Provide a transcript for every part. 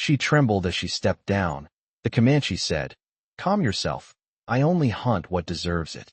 She trembled as she stepped down. The Comanche said, "Calm yourself. I only hunt what deserves it."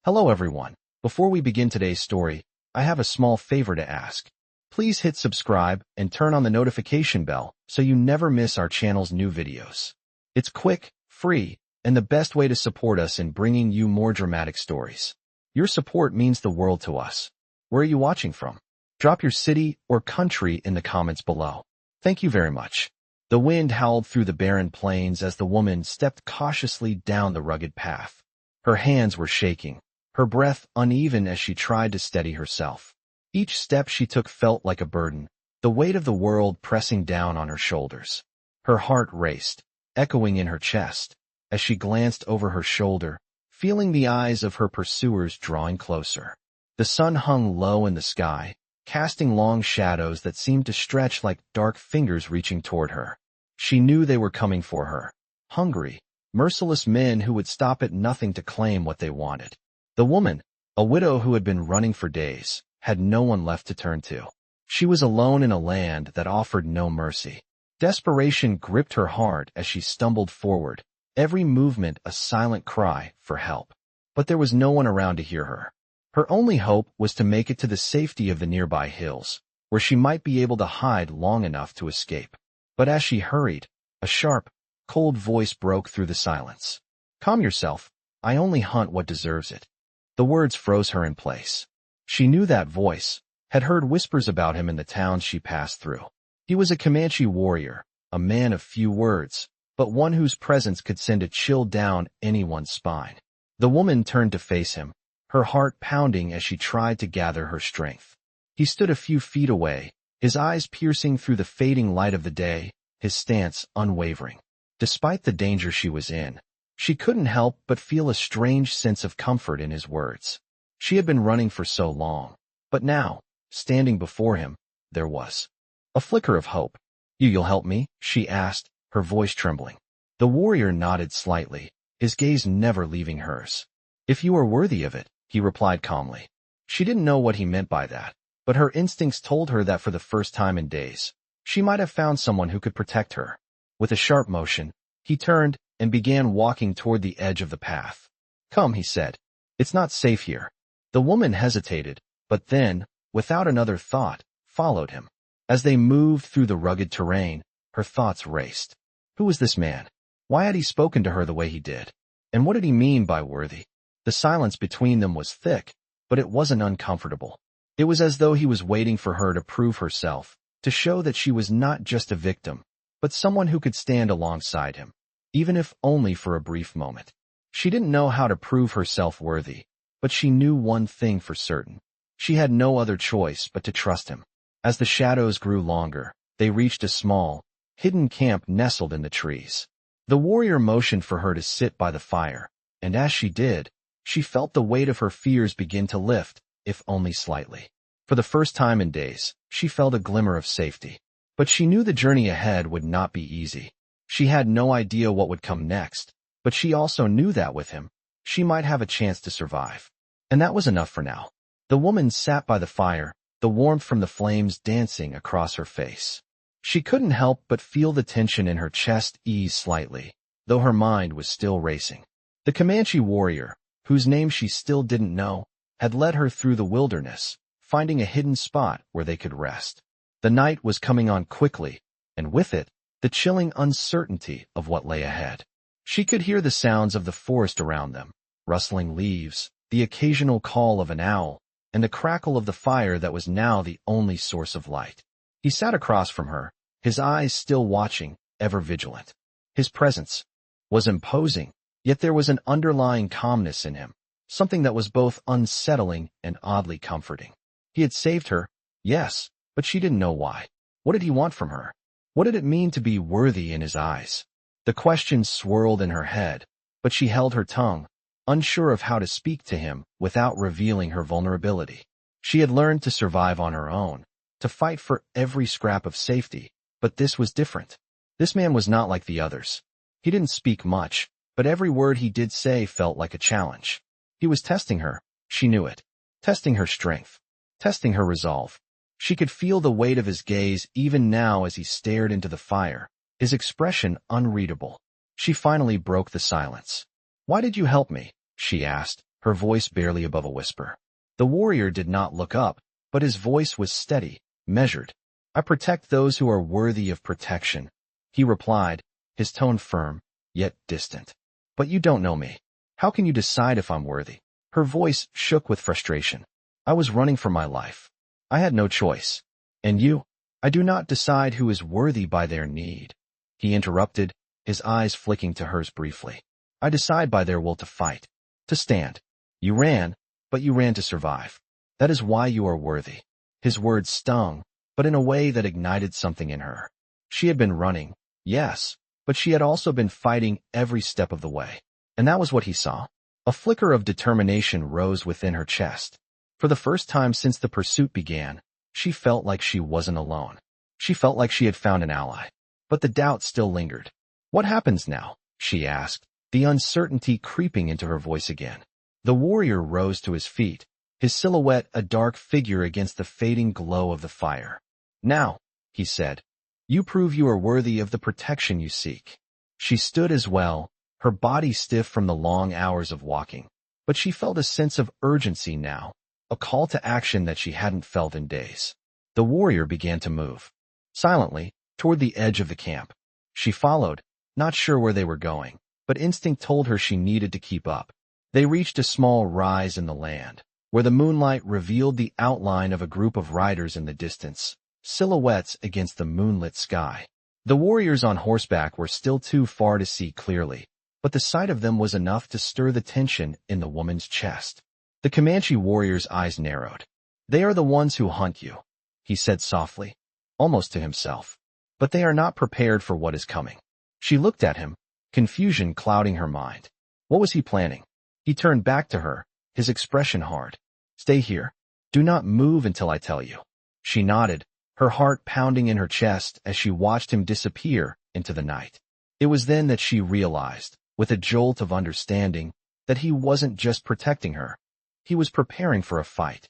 Hello everyone. Before we begin today's story, I have a small favor to ask. Please hit subscribe and turn on the notification bell so you never miss our channel's new videos. It's quick, free, and the best way to support us in bringing you more dramatic stories. Your support means the world to us. Where are you watching from? Drop your city or country in the comments below. Thank you very much. The wind howled through the barren plains as the woman stepped cautiously down the rugged path. Her hands were shaking, her breath uneven as she tried to steady herself. Each step she took felt like a burden, the weight of the world pressing down on her shoulders. Her heart raced, echoing in her chest, as she glanced over her shoulder, feeling the eyes of her pursuers drawing closer. The sun hung low in the sky, casting long shadows that seemed to stretch like dark fingers reaching toward her. She knew they were coming for her, hungry, merciless men who would stop at nothing to claim what they wanted. The woman, a widow who had been running for days, had no one left to turn to. She was alone in a land that offered no mercy. Desperation gripped her heart as she stumbled forward, every movement a silent cry for help. But there was no one around to hear her. Her only hope was to make it to the safety of the nearby hills, where she might be able to hide long enough to escape. But as she hurried, a sharp, cold voice broke through the silence. "Calm yourself. I only hunt what deserves it." The words froze her in place. She knew that voice, had heard whispers about him in the towns she passed through. He was a Comanche warrior, a man of few words, but one whose presence could send a chill down anyone's spine. The woman turned to face him, her heart pounding as she tried to gather her strength. He stood a few feet away, his eyes piercing through the fading light of the day, his stance unwavering. Despite the danger she was in, she couldn't help but feel a strange sense of comfort in his words. She had been running for so long, but now, standing before him, there was a flicker of hope. You'll help me?" she asked, her voice trembling. The warrior nodded slightly, his gaze never leaving hers. "If you are worthy of it," he replied calmly. She didn't know what he meant by that, but her instincts told her that for the first time in days, she might have found someone who could protect her. With a sharp motion, he turned and began walking toward the edge of the path. "Come," he said. "It's not safe here." The woman hesitated, but then, without another thought, followed him. As they moved through the rugged terrain, her thoughts raced. Who was this man? Why had he spoken to her the way he did? And what did he mean by worthy? The silence between them was thick, but it wasn't uncomfortable. It was as though he was waiting for her to prove herself, to show that she was not just a victim, but someone who could stand alongside him, even if only for a brief moment. She didn't know how to prove herself worthy, but she knew one thing for certain. She had no other choice but to trust him. As the shadows grew longer, they reached a small, hidden camp nestled in the trees. The warrior motioned for her to sit by the fire, and as she did, she felt the weight of her fears begin to lift, if only slightly. For the first time in days, she felt a glimmer of safety. But she knew the journey ahead would not be easy. She had no idea what would come next, but she also knew that with him, she might have a chance to survive. And that was enough for now. The woman sat by the fire, the warmth from the flames dancing across her face. She couldn't help but feel the tension in her chest ease slightly, though her mind was still racing. The Comanche warrior, whose name she still didn't know, had led her through the wilderness, finding a hidden spot where they could rest. The night was coming on quickly, and with it, the chilling uncertainty of what lay ahead. She could hear the sounds of the forest around them, rustling leaves, the occasional call of an owl, and the crackle of the fire that was now the only source of light. He sat across from her, his eyes still watching, ever vigilant. His presence was imposing, yet there was an underlying calmness in him, something that was both unsettling and oddly comforting. He had saved her, yes, but she didn't know why. What did he want from her? What did it mean to be worthy in his eyes? The questions swirled in her head, but she held her tongue, unsure of how to speak to him without revealing her vulnerability. She had learned to survive on her own, to fight for every scrap of safety, but this was different. This man was not like the others. He didn't speak much, but every word he did say felt like a challenge. He was testing her, she knew it, testing her strength, testing her resolve. She could feel the weight of his gaze even now as he stared into the fire, his expression unreadable. She finally broke the silence. "Why did you help me?" she asked, her voice barely above a whisper. The warrior did not look up, but his voice was steady, measured. "I protect those who are worthy of protection," he replied, his tone firm, yet distant. "But you don't know me. How can you decide if I'm worthy?" Her voice shook with frustration. "I was running for my life. I had no choice. And you? I do not decide who is worthy by their need," he interrupted, his eyes flicking to hers briefly. "I decide by their will to fight, to stand. You ran, but you ran to survive. That is why you are worthy." His words stung, but in a way that ignited something in her. She had been running, yes, but she had also been fighting every step of the way. And that was what he saw. A flicker of determination rose within her chest. For the first time since the pursuit began, she felt like she wasn't alone. She felt like she had found an ally. But the doubt still lingered. "What happens now?" she asked, the uncertainty creeping into her voice again. The warrior rose to his feet, his silhouette a dark figure against the fading glow of the fire. "Now," he said, "you prove you are worthy of the protection you seek." She stood as well, her body stiff from the long hours of walking. But she felt a sense of urgency now, a call to action that she hadn't felt in days. The warrior began to move. Silently, toward the edge of the camp. She followed, not sure where they were going, but instinct told her she needed to keep up. They reached a small rise in the land, where the moonlight revealed the outline of a group of riders in the distance, silhouettes against the moonlit sky. The warriors on horseback were still too far to see clearly, but the sight of them was enough to stir the tension in the woman's chest. The Comanche warrior's eyes narrowed. "They are the ones who hunt you," he said softly, almost to himself. "But they are not prepared for what is coming." She looked at him, confusion clouding her mind. What was he planning? He turned back to her, his expression hard. "Stay here. Do not move until I tell you." She nodded, her heart pounding in her chest as she watched him disappear into the night. It was then that she realized, with a jolt of understanding, that he wasn't just protecting her. He was preparing for a fight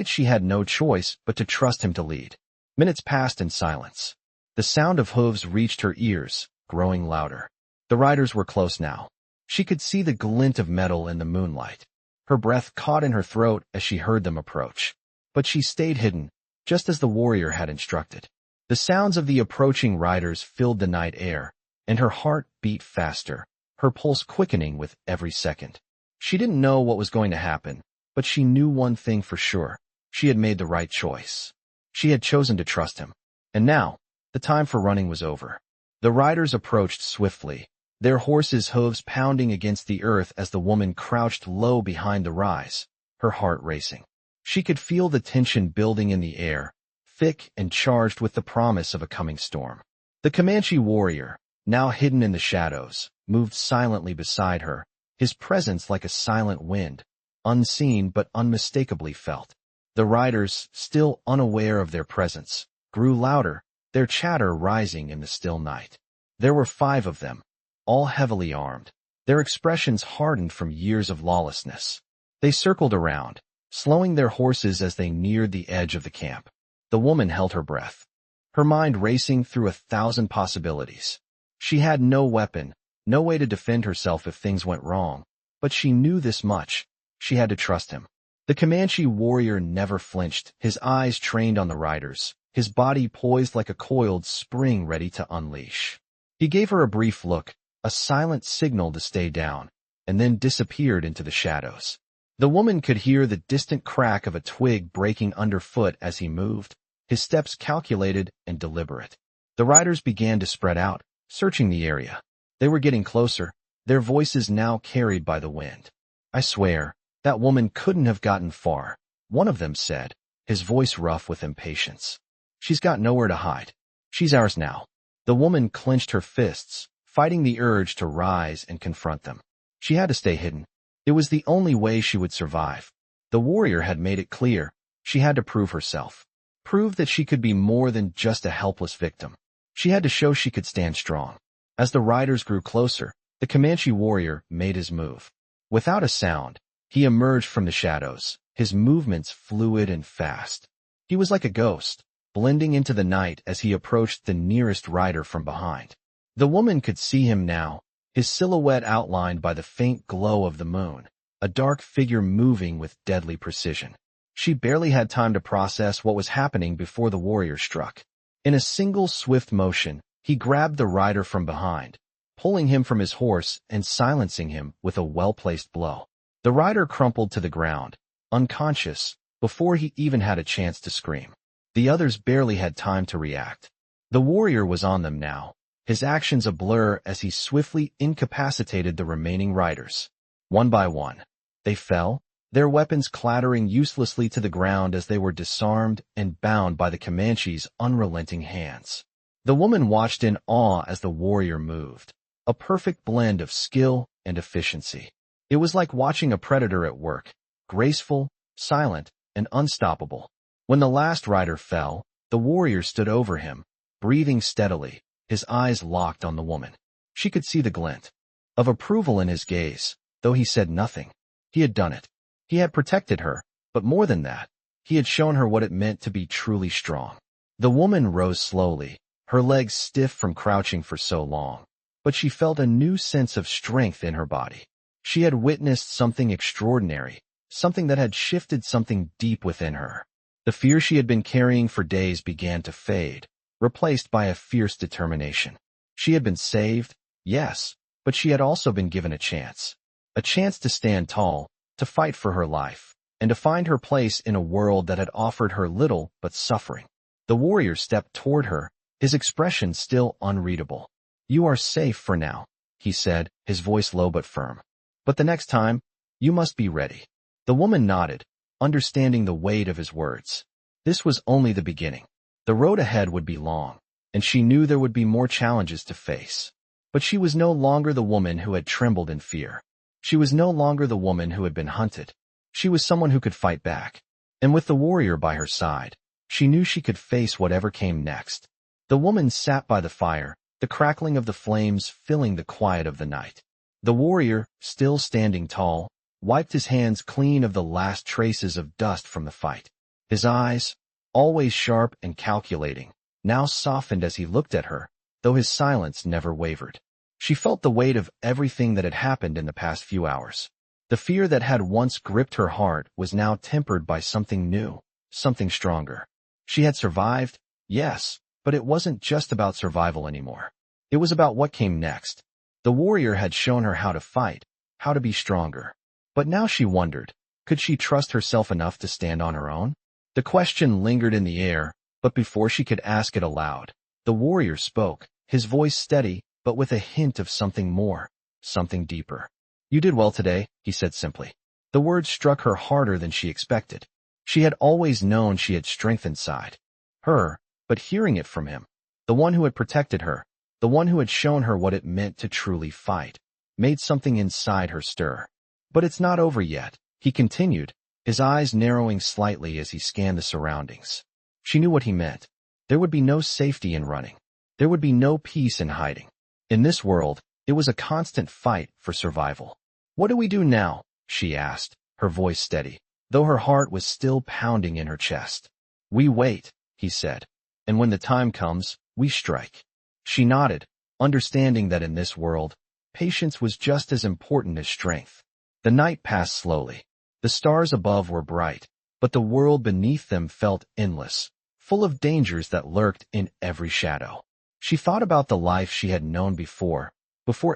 she had no choice but to trust him to lead. Minutes passed in silence. The sound of hooves reached her ears, growing louder. The riders were close now. She could see the glint of metal in the moonlight. Her breath caught in her throat as she heard them approach. But she stayed hidden, just as the warrior had instructed. The sounds of the approaching riders filled the night air, and her heart beat faster, her pulse quickening with every second. She didn't know what was going to happen, but she knew one thing for sure. She had made the right choice. She had chosen to trust him. And now, the time for running was over. The riders approached swiftly, their horses' hooves pounding against the earth as the woman crouched low behind the rise, her heart racing. She could feel the tension building in the air, thick and charged with the promise of a coming storm. The Comanche warrior, now hidden in the shadows, moved silently beside her, his presence like a silent wind, unseen but unmistakably felt. The riders, still unaware of their presence, grew louder, their chatter rising in the still night. There were 5 of them, all heavily armed, their expressions hardened from years of lawlessness. They circled around, slowing their horses as they neared the edge of the camp. The woman held her breath, her mind racing through 1,000 possibilities. She had no weapon, no way to defend herself if things went wrong, but she knew this much. She had to trust him. The Comanche warrior never flinched, his eyes trained on the riders, his body poised like a coiled spring ready to unleash. He gave her a brief look, a silent signal to stay down, and then disappeared into the shadows. The woman could hear the distant crack of a twig breaking underfoot as he moved, his steps calculated and deliberate. The riders began to spread out, searching the area. They were getting closer, their voices now carried by the wind. "I swear, that woman couldn't have gotten far," one of them said, his voice rough with impatience. "She's got nowhere to hide. She's ours now." The woman clenched her fists, fighting the urge to rise and confront them. She had to stay hidden. It was the only way she would survive. The warrior had made it clear. She had to prove herself. Prove that she could be more than just a helpless victim. She had to show she could stand strong. As the riders grew closer, the Comanche warrior made his move. Without a sound, he emerged from the shadows, his movements fluid and fast. He was like a ghost, blending into the night as he approached the nearest rider from behind. The woman could see him now, his silhouette outlined by the faint glow of the moon, a dark figure moving with deadly precision. She barely had time to process what was happening before the warrior struck. In a single swift motion, he grabbed the rider from behind, pulling him from his horse and silencing him with a well-placed blow. The rider crumpled to the ground, unconscious, before he even had a chance to scream. The others barely had time to react. The warrior was on them now, his actions a blur as he swiftly incapacitated the remaining riders. One by one, they fell, their weapons clattering uselessly to the ground as they were disarmed and bound by the Comanche's unrelenting hands. The woman watched in awe as the warrior moved, a perfect blend of skill and efficiency. It was like watching a predator at work, graceful, silent, and unstoppable. When the last rider fell, the warrior stood over him, breathing steadily, his eyes locked on the woman. She could see the glint of approval in his gaze, though he said nothing. He had done it. He had protected her, but more than that, he had shown her what it meant to be truly strong. The woman rose slowly, her legs stiff from crouching for so long, but she felt a new sense of strength in her body. She had witnessed something extraordinary, something that had shifted something deep within her. The fear she had been carrying for days began to fade, replaced by a fierce determination. She had been saved, yes, but she had also been given a chance to stand tall, to fight for her life, and to find her place in a world that had offered her little but suffering. The warrior stepped toward her, his expression still unreadable. "You are safe for now," he said, his voice low but firm. "But the next time, you must be ready." The woman nodded, understanding the weight of his words. This was only the beginning. The road ahead would be long, and she knew there would be more challenges to face. But she was no longer the woman who had trembled in fear. She was no longer the woman who had been hunted. She was someone who could fight back. And with the warrior by her side, she knew she could face whatever came next. The woman sat by the fire, the crackling of the flames filling the quiet of the night. The warrior, still standing tall, wiped his hands clean of the last traces of dust from the fight. His eyes, always sharp and calculating, now softened as he looked at her, though his silence never wavered. She felt the weight of everything that had happened in the past few hours. The fear that had once gripped her heart was now tempered by something new, something stronger. She had survived, yes, but it wasn't just about survival anymore. It was about what came next. The warrior had shown her how to fight, how to be stronger. But now she wondered, could she trust herself enough to stand on her own? The question lingered in the air, but before she could ask it aloud, the warrior spoke, his voice steady, but with a hint of something more, something deeper. "You did well today," he said simply. The words struck her harder than she expected. She had always known she had strength inside her, but hearing it from him, the one who had protected her, the one who had shown her what it meant to truly fight, made something inside her stir. "But it's not over yet," he continued, his eyes narrowing slightly as he scanned the surroundings. She knew what he meant. There would be no safety in running. There would be no peace in hiding. In this world, it was a constant fight for survival. "What do we do now?" she asked, her voice steady, though her heart was still pounding in her chest. "We wait," he said, "and when the time comes, we strike." She nodded, understanding that in this world, patience was just as important as strength. The night passed slowly. The stars above were bright, but the world beneath them felt endless, full of dangers that lurked in every shadow. She thought about the life she had known before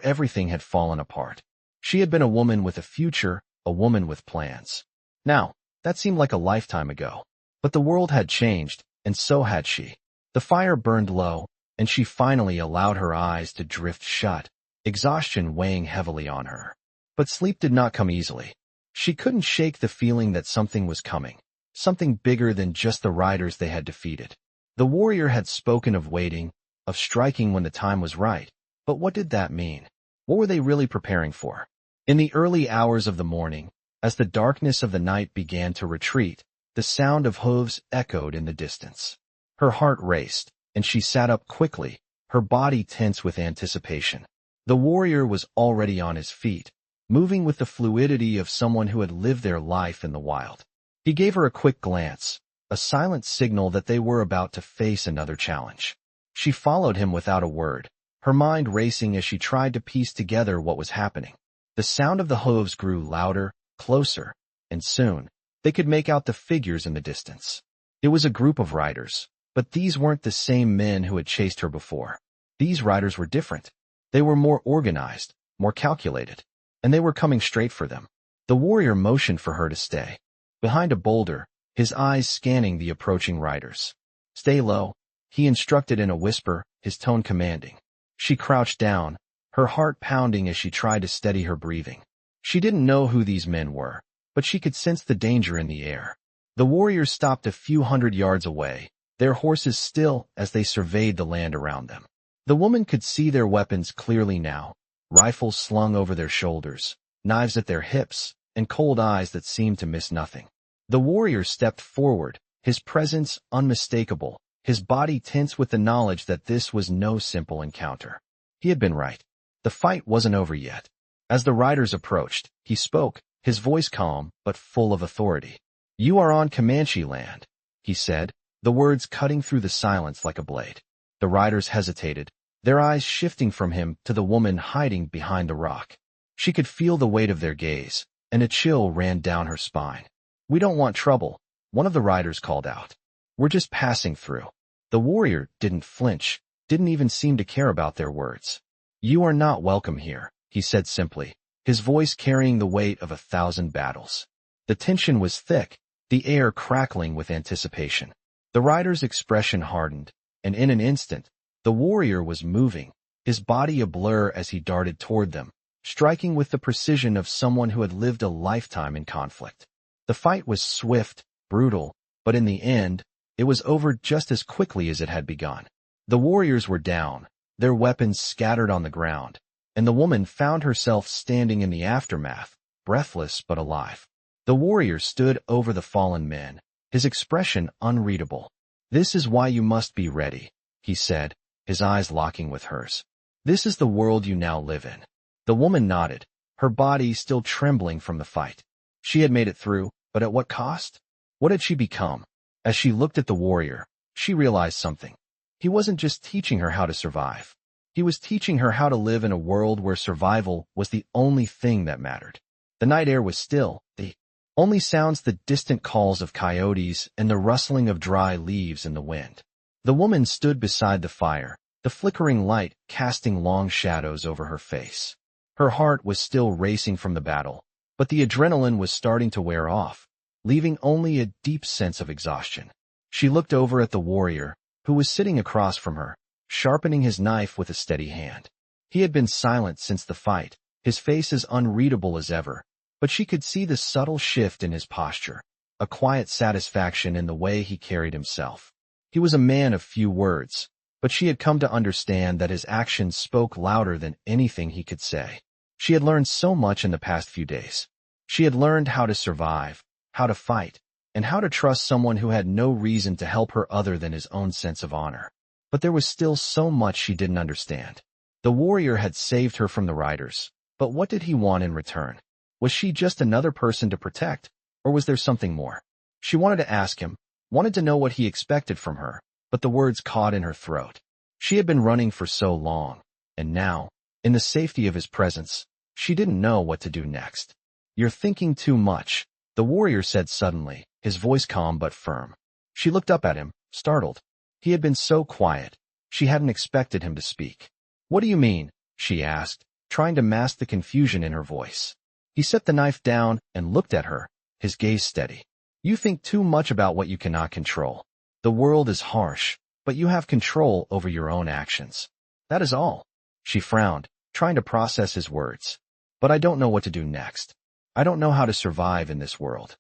everything had fallen apart. She had been a woman with a future, a woman with plans. Now, that seemed like a lifetime ago. But the world had changed, and so had she. The fire burned low, and she finally allowed her eyes to drift shut, exhaustion weighing heavily on her. But sleep did not come easily. She couldn't shake the feeling that something was coming, something bigger than just the riders they had defeated. The warrior had spoken of waiting, of striking when the time was right, but what did that mean? What were they really preparing for? In the early hours of the morning, as the darkness of the night began to retreat, the sound of hooves echoed in the distance. Her heart raced, and she sat up quickly, her body tense with anticipation. The warrior was already on his feet, moving with the fluidity of someone who had lived their life in the wild. He gave her a quick glance, a silent signal that they were about to face another challenge. She followed him without a word, her mind racing as she tried to piece together what was happening. The sound of the hooves grew louder, closer, and soon, they could make out the figures in the distance. It was a group of riders, but these weren't the same men who had chased her before. These riders were different. They were more organized, more calculated, and they were coming straight for them. The warrior motioned for her to stay. Behind a boulder, his eyes scanning the approaching riders. "Stay low," he instructed in a whisper, his tone commanding. She crouched down, her heart pounding as she tried to steady her breathing. She didn't know who these men were, but she could sense the danger in the air. The warriors stopped a few hundred yards away, their horses still as they surveyed the land around them. The woman could see their weapons clearly now, rifles slung over their shoulders, knives at their hips, and cold eyes that seemed to miss nothing. The warrior stepped forward, his presence unmistakable, his body tense with the knowledge that this was no simple encounter. He had been right. The fight wasn't over yet. As the riders approached, he spoke, his voice calm but full of authority. "You are on Comanche land," he said, the words cutting through the silence like a blade. The riders hesitated, their eyes shifting from him to the woman hiding behind the rock. She could feel the weight of their gaze, and a chill ran down her spine. "We don't want trouble," one of the riders called out. "We're just passing through." The warrior didn't flinch, didn't even seem to care about their words. "You are not welcome here," he said simply, his voice carrying the weight of 1,000 battles. The tension was thick, the air crackling with anticipation. The rider's expression hardened, and in an instant, the warrior was moving, his body a blur as he darted toward them, striking with the precision of someone who had lived a lifetime in conflict. The fight was swift, brutal, but in the end, it was over just as quickly as it had begun. The warriors were down, their weapons scattered on the ground, and the woman found herself standing in the aftermath, breathless but alive. The warrior stood over the fallen men, his expression unreadable. "This is why you must be ready," he said, his eyes locking with hers. "This is the world you now live in." The woman nodded, her body still trembling from the fight. She had made it through, but at what cost? What had she become? As she looked at the warrior, she realized something. He wasn't just teaching her how to survive. He was teaching her how to live in a world where survival was the only thing that mattered. The night air was still, the only sounds the distant calls of coyotes and the rustling of dry leaves in the wind. The woman stood beside the fire, the flickering light casting long shadows over her face. Her heart was still racing from the battle, but the adrenaline was starting to wear off, leaving only a deep sense of exhaustion. She looked over at the warrior, who was sitting across from her, sharpening his knife with a steady hand. He had been silent since the fight, his face as unreadable as ever, but she could see the subtle shift in his posture, a quiet satisfaction in the way he carried himself. He was a man of few words, but she had come to understand that his actions spoke louder than anything he could say. She had learned so much in the past few days. She had learned how to survive, how to fight, and how to trust someone who had no reason to help her other than his own sense of honor. But there was still so much she didn't understand. The warrior had saved her from the riders, but what did he want in return? Was she just another person to protect, or was there something more? She wanted to ask him, wanted to know what he expected from her, but the words caught in her throat. She had been running for so long, and now, in the safety of his presence, she didn't know what to do next. "You're thinking too much," the warrior said suddenly, his voice calm but firm. She looked up at him, startled. He had been so quiet, she hadn't expected him to speak. "What do you mean?" she asked, trying to mask the confusion in her voice. He set the knife down and looked at her, his gaze steady. "You think too much about what you cannot control. The world is harsh, but you have control over your own actions. That is all." She frowned, trying to process his words. "But I don't know what to do next. I don't know how to survive in this world."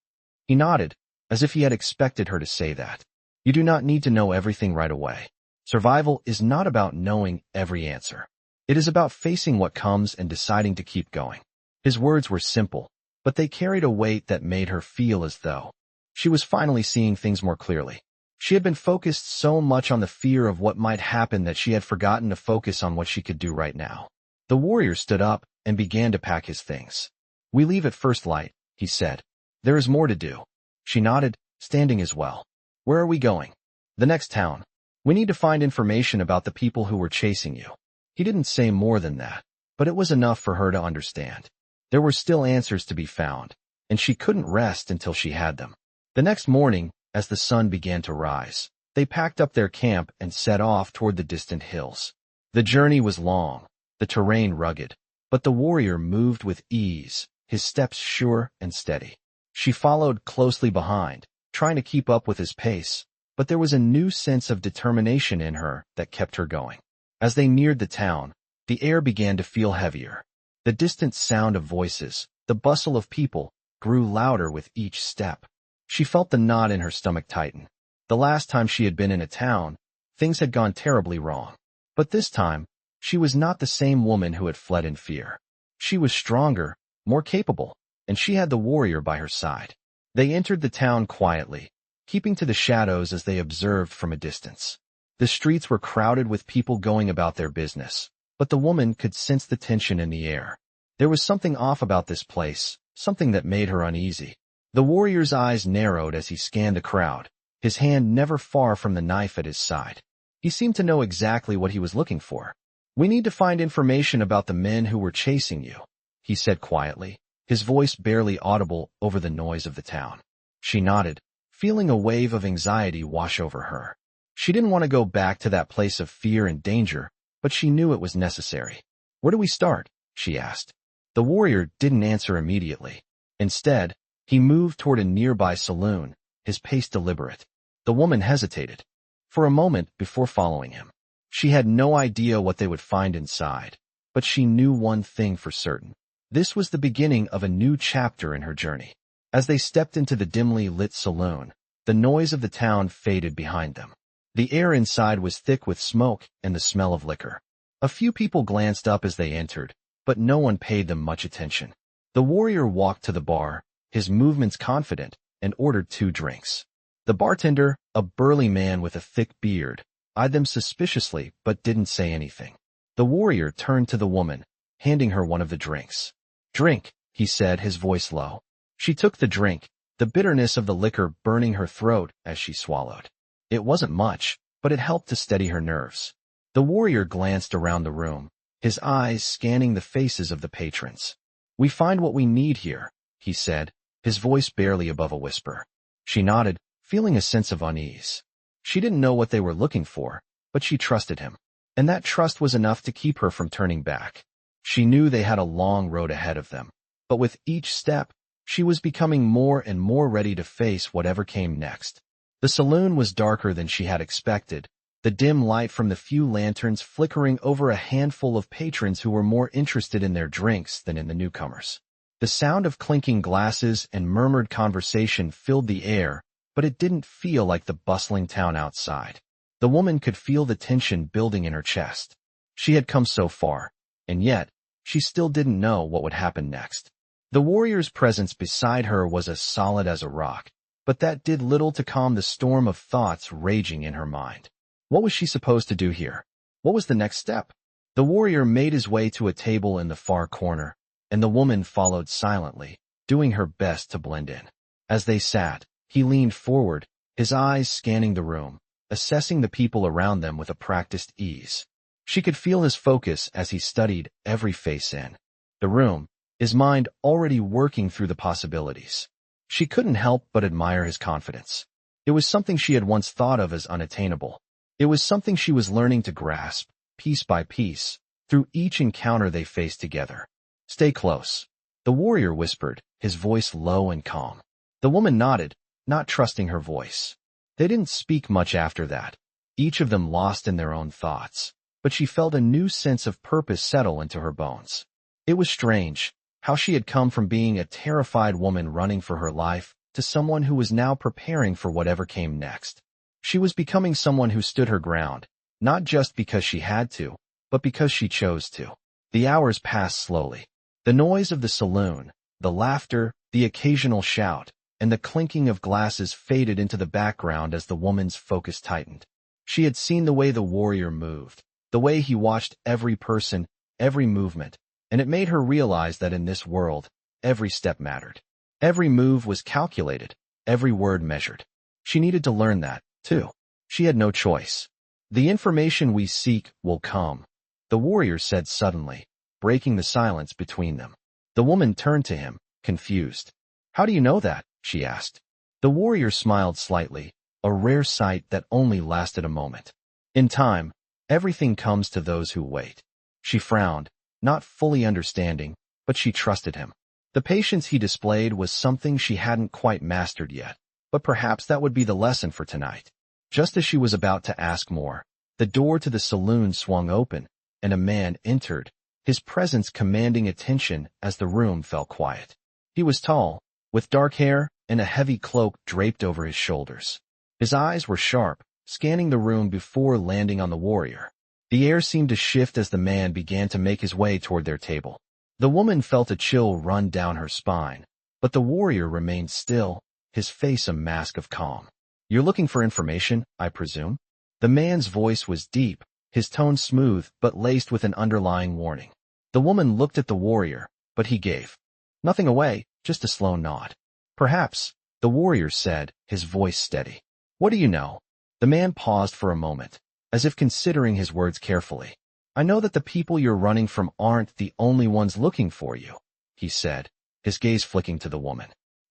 He nodded, as if he had expected her to say that. "You do not need to know everything right away. Survival is not about knowing every answer. It is about facing what comes and deciding to keep going." His words were simple, but they carried a weight that made her feel as though she was finally seeing things more clearly. She had been focused so much on the fear of what might happen that she had forgotten to focus on what she could do right now. The warrior stood up and began to pack his things. "We leave at first light," he said. "There is more to do." She nodded, standing as well. Where are we going? The next town. We need to find information about the people who were chasing you. He didn't say more than that, but it was enough for her to understand. There were still answers to be found, and she couldn't rest until she had them. The next morning, as the sun began to rise, they packed up their camp and set off toward the distant hills. The journey was long, the terrain rugged, but the warrior moved with ease, his steps sure and steady. She followed closely behind, trying to keep up with his pace, but there was a new sense of determination in her that kept her going. As they neared the town, the air began to feel heavier. The distant sound of voices, the bustle of people, grew louder with each step. She felt the knot in her stomach tighten. The last time she had been in a town, things had gone terribly wrong. But this time, she was not the same woman who had fled in fear. She was stronger, more capable, and she had the warrior by her side. They entered the town quietly, keeping to the shadows as they observed from a distance. The streets were crowded with people going about their business, but the woman could sense the tension in the air. There was something off about this place, something that made her uneasy. The warrior's eyes narrowed as he scanned the crowd, his hand never far from the knife at his side. He seemed to know exactly what he was looking for. "We need to find information about the men who were chasing you," he said quietly, his voice barely audible over the noise of the town. She nodded, feeling a wave of anxiety wash over her. She didn't want to go back to that place of fear and danger, but she knew it was necessary. "Where do we start?" she asked. The warrior didn't answer immediately. Instead, he moved toward a nearby saloon, his pace deliberate. The woman hesitated for a moment before following him. She had no idea what they would find inside, but she knew one thing for certain. This was the beginning of a new chapter in her journey. As they stepped into the dimly lit saloon, the noise of the town faded behind them. The air inside was thick with smoke and the smell of liquor. A few people glanced up as they entered, but no one paid them much attention. The warrior walked to the bar, his movements confident, and ordered 2 drinks. The bartender, a burly man with a thick beard, eyed them suspiciously but didn't say anything. The warrior turned to the woman, handing her one of the drinks. "Drink," he said, his voice low. She took the drink, the bitterness of the liquor burning her throat as she swallowed. It wasn't much, but it helped to steady her nerves. The warrior glanced around the room, his eyes scanning the faces of the patrons. "We find what we need here," he said, his voice barely above a whisper. She nodded, feeling a sense of unease. She didn't know what they were looking for, but she trusted him, and that trust was enough to keep her from turning back. She knew they had a long road ahead of them, but with each step, she was becoming more and more ready to face whatever came next. The saloon was darker than she had expected, the dim light from the few lanterns flickering over a handful of patrons who were more interested in their drinks than in the newcomers. The sound of clinking glasses and murmured conversation filled the air, but it didn't feel like the bustling town outside. The woman could feel the tension building in her chest. She had come so far, and yet, she still didn't know what would happen next. The warrior's presence beside her was as solid as a rock, but that did little to calm the storm of thoughts raging in her mind. What was she supposed to do here? What was the next step? The warrior made his way to a table in the far corner, and the woman followed silently, doing her best to blend in. As they sat, he leaned forward, his eyes scanning the room, assessing the people around them with a practiced ease. She could feel his focus as he studied every face in the room, his mind already working through the possibilities. She couldn't help but admire his confidence. It was something she had once thought of as unattainable. It was something she was learning to grasp, piece by piece, through each encounter they faced together. "Stay close," the warrior whispered, his voice low and calm. The woman nodded, not trusting her voice. They didn't speak much after that, each of them lost in their own thoughts, but she felt a new sense of purpose settle into her bones. It was strange, how she had come from being a terrified woman running for her life to someone who was now preparing for whatever came next. She was becoming someone who stood her ground, not just because she had to, but because she chose to. The hours passed slowly. The noise of the saloon, the laughter, the occasional shout, and the clinking of glasses faded into the background as the woman's focus tightened. She had seen the way the warrior moved, the way he watched every person, every movement, and it made her realize that in this world, every step mattered. Every move was calculated, every word measured. She needed to learn that, too. She had no choice. The information we seek will come, the warrior said suddenly, breaking the silence between them. The woman turned to him, confused. How do you know that? She asked. The warrior smiled slightly, a rare sight that only lasted a moment. In time, everything comes to those who wait. She frowned, not fully understanding, but she trusted him. The patience he displayed was something she hadn't quite mastered yet, but perhaps that would be the lesson for tonight. Just as she was about to ask more, the door to the saloon swung open, and a man entered, his presence commanding attention as the room fell quiet. He was tall, with dark hair and a heavy cloak draped over his shoulders. His eyes were sharp, scanning the room before landing on the warrior. The air seemed to shift as the man began to make his way toward their table. The woman felt a chill run down her spine, but the warrior remained still, his face a mask of calm. You're looking for information, I presume? The man's voice was deep, his tone smooth but laced with an underlying warning. The woman looked at the warrior, but he gave nothing away, just a slow nod. Perhaps, the warrior said, his voice steady. What do you know? The man paused for a moment, as if considering his words carefully. I know that the people you're running from aren't the only ones looking for you, he said, his gaze flicking to the woman.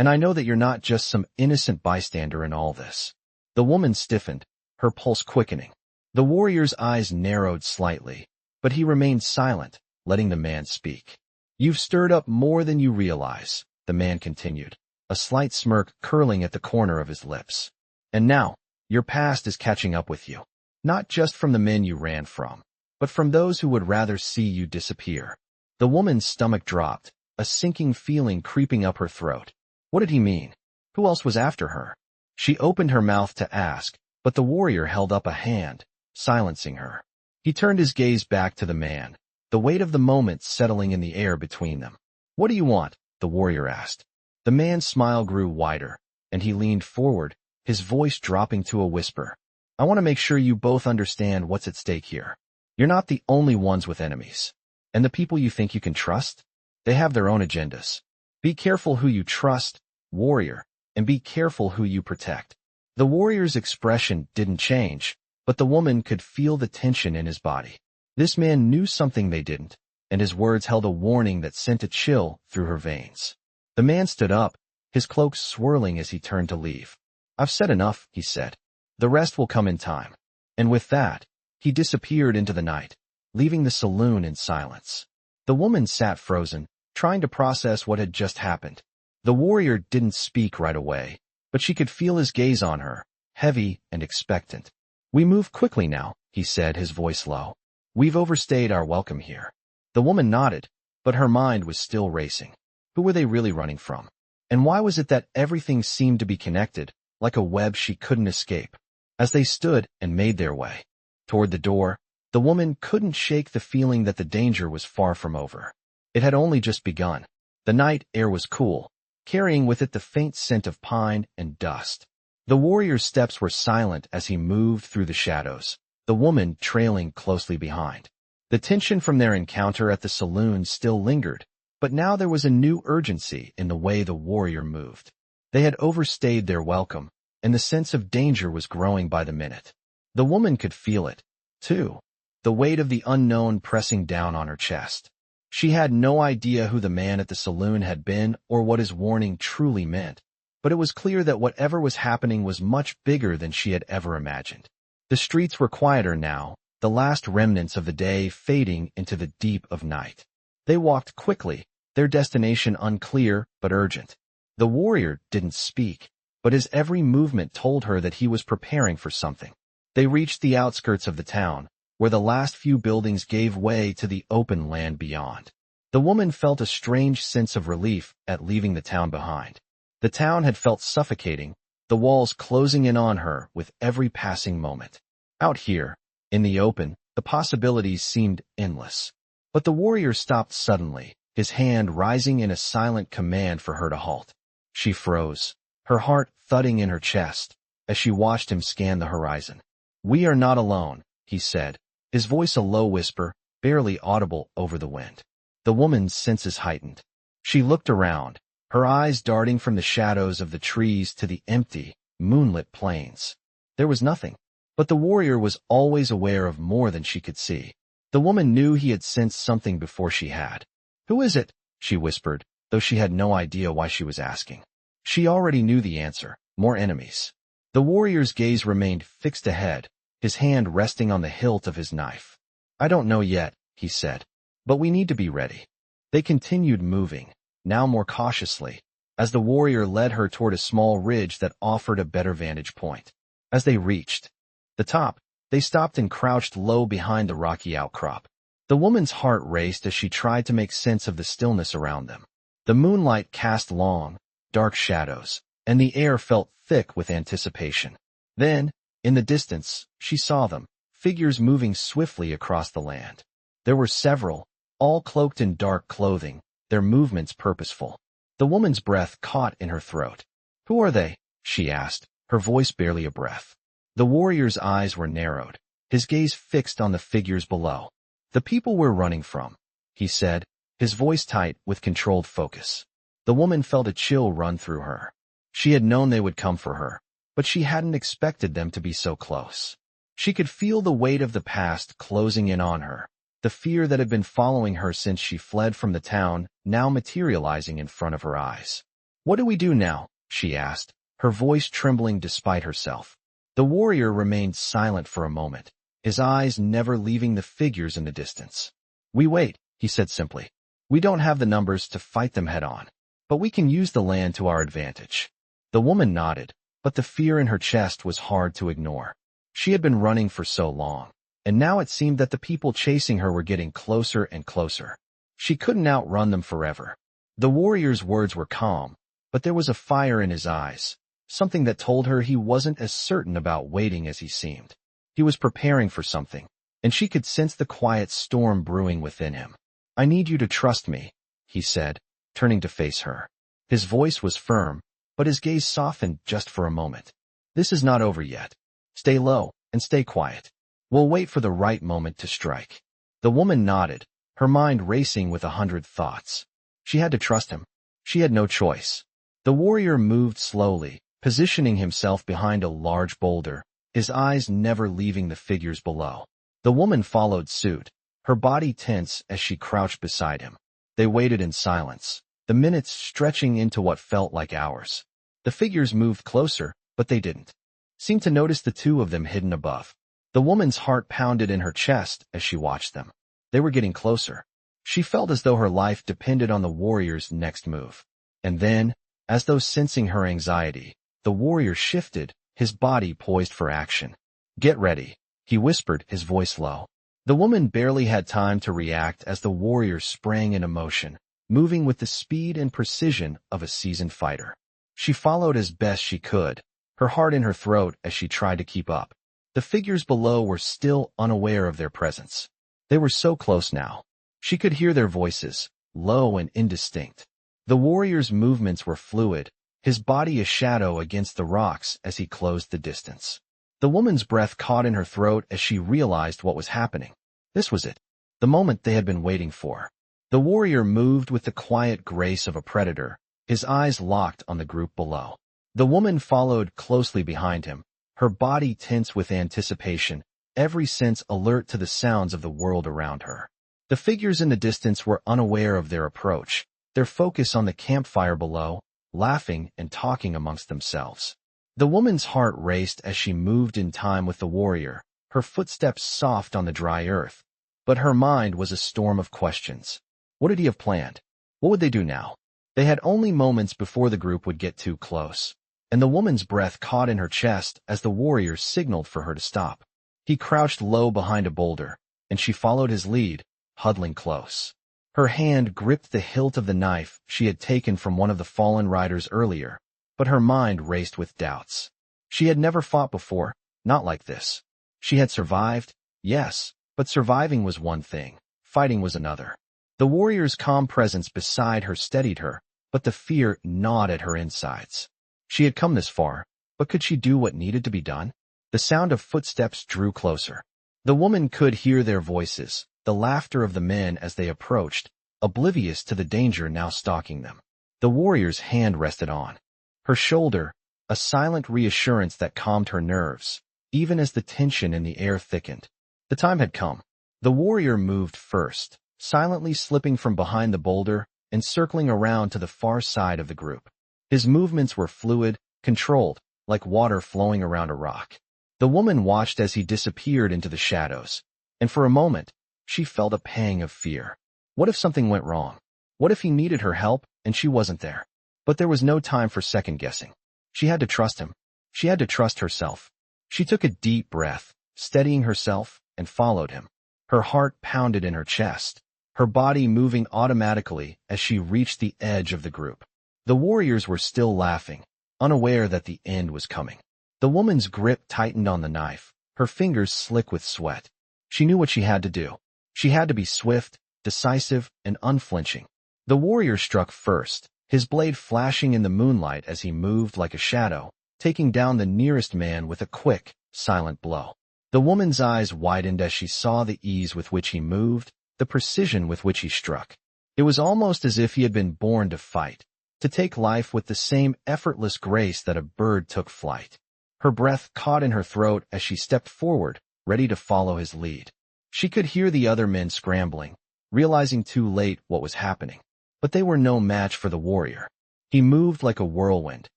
And I know that you're not just some innocent bystander in all this. The woman stiffened, her pulse quickening. The warrior's eyes narrowed slightly, but he remained silent, letting the man speak. You've stirred up more than you realize, the man continued, a slight smirk curling at the corner of his lips. And now, your past is catching up with you. Not just from the men you ran from, but from those who would rather see you disappear. The woman's stomach dropped, a sinking feeling creeping up her throat. What did he mean? Who else was after her? She opened her mouth to ask, but the warrior held up a hand, silencing her. He turned his gaze back to the man, the weight of the moment settling in the air between them. What do you want? The warrior asked. The man's smile grew wider, and he leaned forward, his voice dropping to a whisper. I want to make sure you both understand what's at stake here. You're not the only ones with enemies. And the people you think you can trust? They have their own agendas. Be careful who you trust, warrior, and be careful who you protect. The warrior's expression didn't change, but the woman could feel the tension in his body. This man knew something they didn't, and his words held a warning that sent a chill through her veins. The man stood up, his cloak swirling as he turned to leave. I've said enough, he said. The rest will come in time. And with that, he disappeared into the night, leaving the saloon in silence. The woman sat frozen, trying to process what had just happened. The warrior didn't speak right away, but she could feel his gaze on her, heavy and expectant. We move quickly now, he said, his voice low. We've overstayed our welcome here. The woman nodded, but her mind was still racing. Who were they really running from? And why was it that everything seemed to be connected, like a web she couldn't escape? As they stood and made their way toward the door, the woman couldn't shake the feeling that the danger was far from over. It had only just begun. The night air was cool, carrying with it the faint scent of pine and dust. The warrior's steps were silent as he moved through the shadows, the woman trailing closely behind. The tension from their encounter at the saloon still lingered, but now there was a new urgency in the way the warrior moved. They had overstayed their welcome, and the sense of danger was growing by the minute. The woman could feel it, too, the weight of the unknown pressing down on her chest. She had no idea who the man at the saloon had been or what his warning truly meant, but it was clear that whatever was happening was much bigger than she had ever imagined. The streets were quieter now, the last remnants of the day fading into the deep of night. They walked quickly, their destination unclear but urgent. The warrior didn't speak, but his every movement told her that he was preparing for something. They reached the outskirts of the town, where the last few buildings gave way to the open land beyond. The woman felt a strange sense of relief at leaving the town behind. The town had felt suffocating, the walls closing in on her with every passing moment. Out here, in the open, the possibilities seemed endless. But the warrior stopped suddenly, his hand rising in a silent command for her to halt. She froze, her heart thudding in her chest, as she watched him scan the horizon. We are not alone, he said, his voice a low whisper, barely audible over the wind. The woman's senses heightened. She looked around, her eyes darting from the shadows of the trees to the empty, moonlit plains. There was nothing. But the warrior was always aware of more than she could see. The woman knew he had sensed something before she had. "Who is it?" she whispered, though she had no idea why she was asking. She already knew the answer: more enemies. The warrior's gaze remained fixed ahead, his hand resting on the hilt of his knife. "I don't know yet," he said, "but we need to be ready." They continued moving, now more cautiously, as the warrior led her toward a small ridge that offered a better vantage point. As they reached the top, they stopped and crouched low behind the rocky outcrop. The woman's heart raced as she tried to make sense of the stillness around them. The moonlight cast long, dark shadows, and the air felt thick with anticipation. Then, in the distance, she saw them, figures moving swiftly across the land. There were several, all cloaked in dark clothing, their movements purposeful. The woman's breath caught in her throat. "Who are they?" she asked, her voice barely a breath. The warrior's eyes were narrowed, his gaze fixed on the figures below. "The people we're running from," he said, his voice tight with controlled focus. The woman felt a chill run through her. She had known they would come for her, but she hadn't expected them to be so close. She could feel the weight of the past closing in on her, the fear that had been following her since she fled from the town, now materializing in front of her eyes. "What do we do now?" she asked, her voice trembling despite herself. The warrior remained silent for a moment, his eyes never leaving the figures in the distance. "We wait," he said simply. "We don't have the numbers to fight them head-on, but we can use the land to our advantage." The woman nodded, but the fear in her chest was hard to ignore. She had been running for so long, and now it seemed that the people chasing her were getting closer and closer. She couldn't outrun them forever. The warrior's words were calm, but there was a fire in his eyes, something that told her he wasn't as certain about waiting as he seemed. He was preparing for something, and she could sense the quiet storm brewing within him. "I need you to trust me," he said, turning to face her. His voice was firm, but his gaze softened just for a moment. "This is not over yet. Stay low and stay quiet. We'll wait for the right moment to strike." The woman nodded, her mind racing with 100 thoughts. She had to trust him. She had no choice. The warrior moved slowly, positioning himself behind a large boulder, his eyes never leaving the figures below. The woman followed suit, her body tense as she crouched beside him. They waited in silence, the minutes stretching into what felt like hours. The figures moved closer, but they didn't seem to notice the two of them hidden above. The woman's heart pounded in her chest as she watched them. They were getting closer. She felt as though her life depended on the warrior's next move. And then, as though sensing her anxiety, the warrior shifted, his body poised for action. "Get ready," he whispered, his voice low. The woman barely had time to react as the warrior sprang into motion, moving with the speed and precision of a seasoned fighter. She followed as best she could, her heart in her throat as she tried to keep up. The figures below were still unaware of their presence. They were so close now. She could hear their voices, low and indistinct. The warrior's movements were fluid, his body a shadow against the rocks as he closed the distance. The woman's breath caught in her throat as she realized what was happening. This was it, the moment they had been waiting for. The warrior moved with the quiet grace of a predator, his eyes locked on the group below. The woman followed closely behind him, her body tense with anticipation, every sense alert to the sounds of the world around her. The figures in the distance were unaware of their approach, their focus on the campfire below, laughing and talking amongst themselves. The woman's heart raced as she moved in time with the warrior, her footsteps soft on the dry earth. But her mind was a storm of questions. What did he have planned? What would they do now? They had only moments before the group would get too close, and the woman's breath caught in her chest as the warrior signaled for her to stop. He crouched low behind a boulder, and she followed his lead, huddling close. Her hand gripped the hilt of the knife she had taken from one of the fallen riders earlier, but her mind raced with doubts. She had never fought before, not like this. She had survived, yes, but surviving was one thing, fighting was another. The warrior's calm presence beside her steadied her, but the fear gnawed at her insides. She had come this far, but could she do what needed to be done? The sound of footsteps drew closer. The woman could hear their voices, the laughter of the men as they approached, oblivious to the danger now stalking them. The warrior's hand rested on her shoulder, a silent reassurance that calmed her nerves, even as the tension in the air thickened. The time had come. The warrior moved first, silently slipping from behind the boulder and circling around to the far side of the group. His movements were fluid, controlled, like water flowing around a rock. The woman watched as he disappeared into the shadows, and for a moment, she felt a pang of fear. What if something went wrong? What if he needed her help and she wasn't there? But there was no time for second-guessing. She had to trust him. She had to trust herself. She took a deep breath, steadying herself, and followed him. Her heart pounded in her chest, her body moving automatically as she reached the edge of the group. The warriors were still laughing, unaware that the end was coming. The woman's grip tightened on the knife, her fingers slick with sweat. She knew what she had to do. She had to be swift, decisive, and unflinching. The warrior struck first, his blade flashing in the moonlight as he moved like a shadow, taking down the nearest man with a quick, silent blow. The woman's eyes widened as she saw the ease with which he moved, the precision with which he struck. It was almost as if he had been born to fight, to take life with the same effortless grace that a bird took flight. Her breath caught in her throat as she stepped forward, ready to follow his lead. She could hear the other men scrambling, realizing too late what was happening. But they were no match for the warrior. He moved like a whirlwind,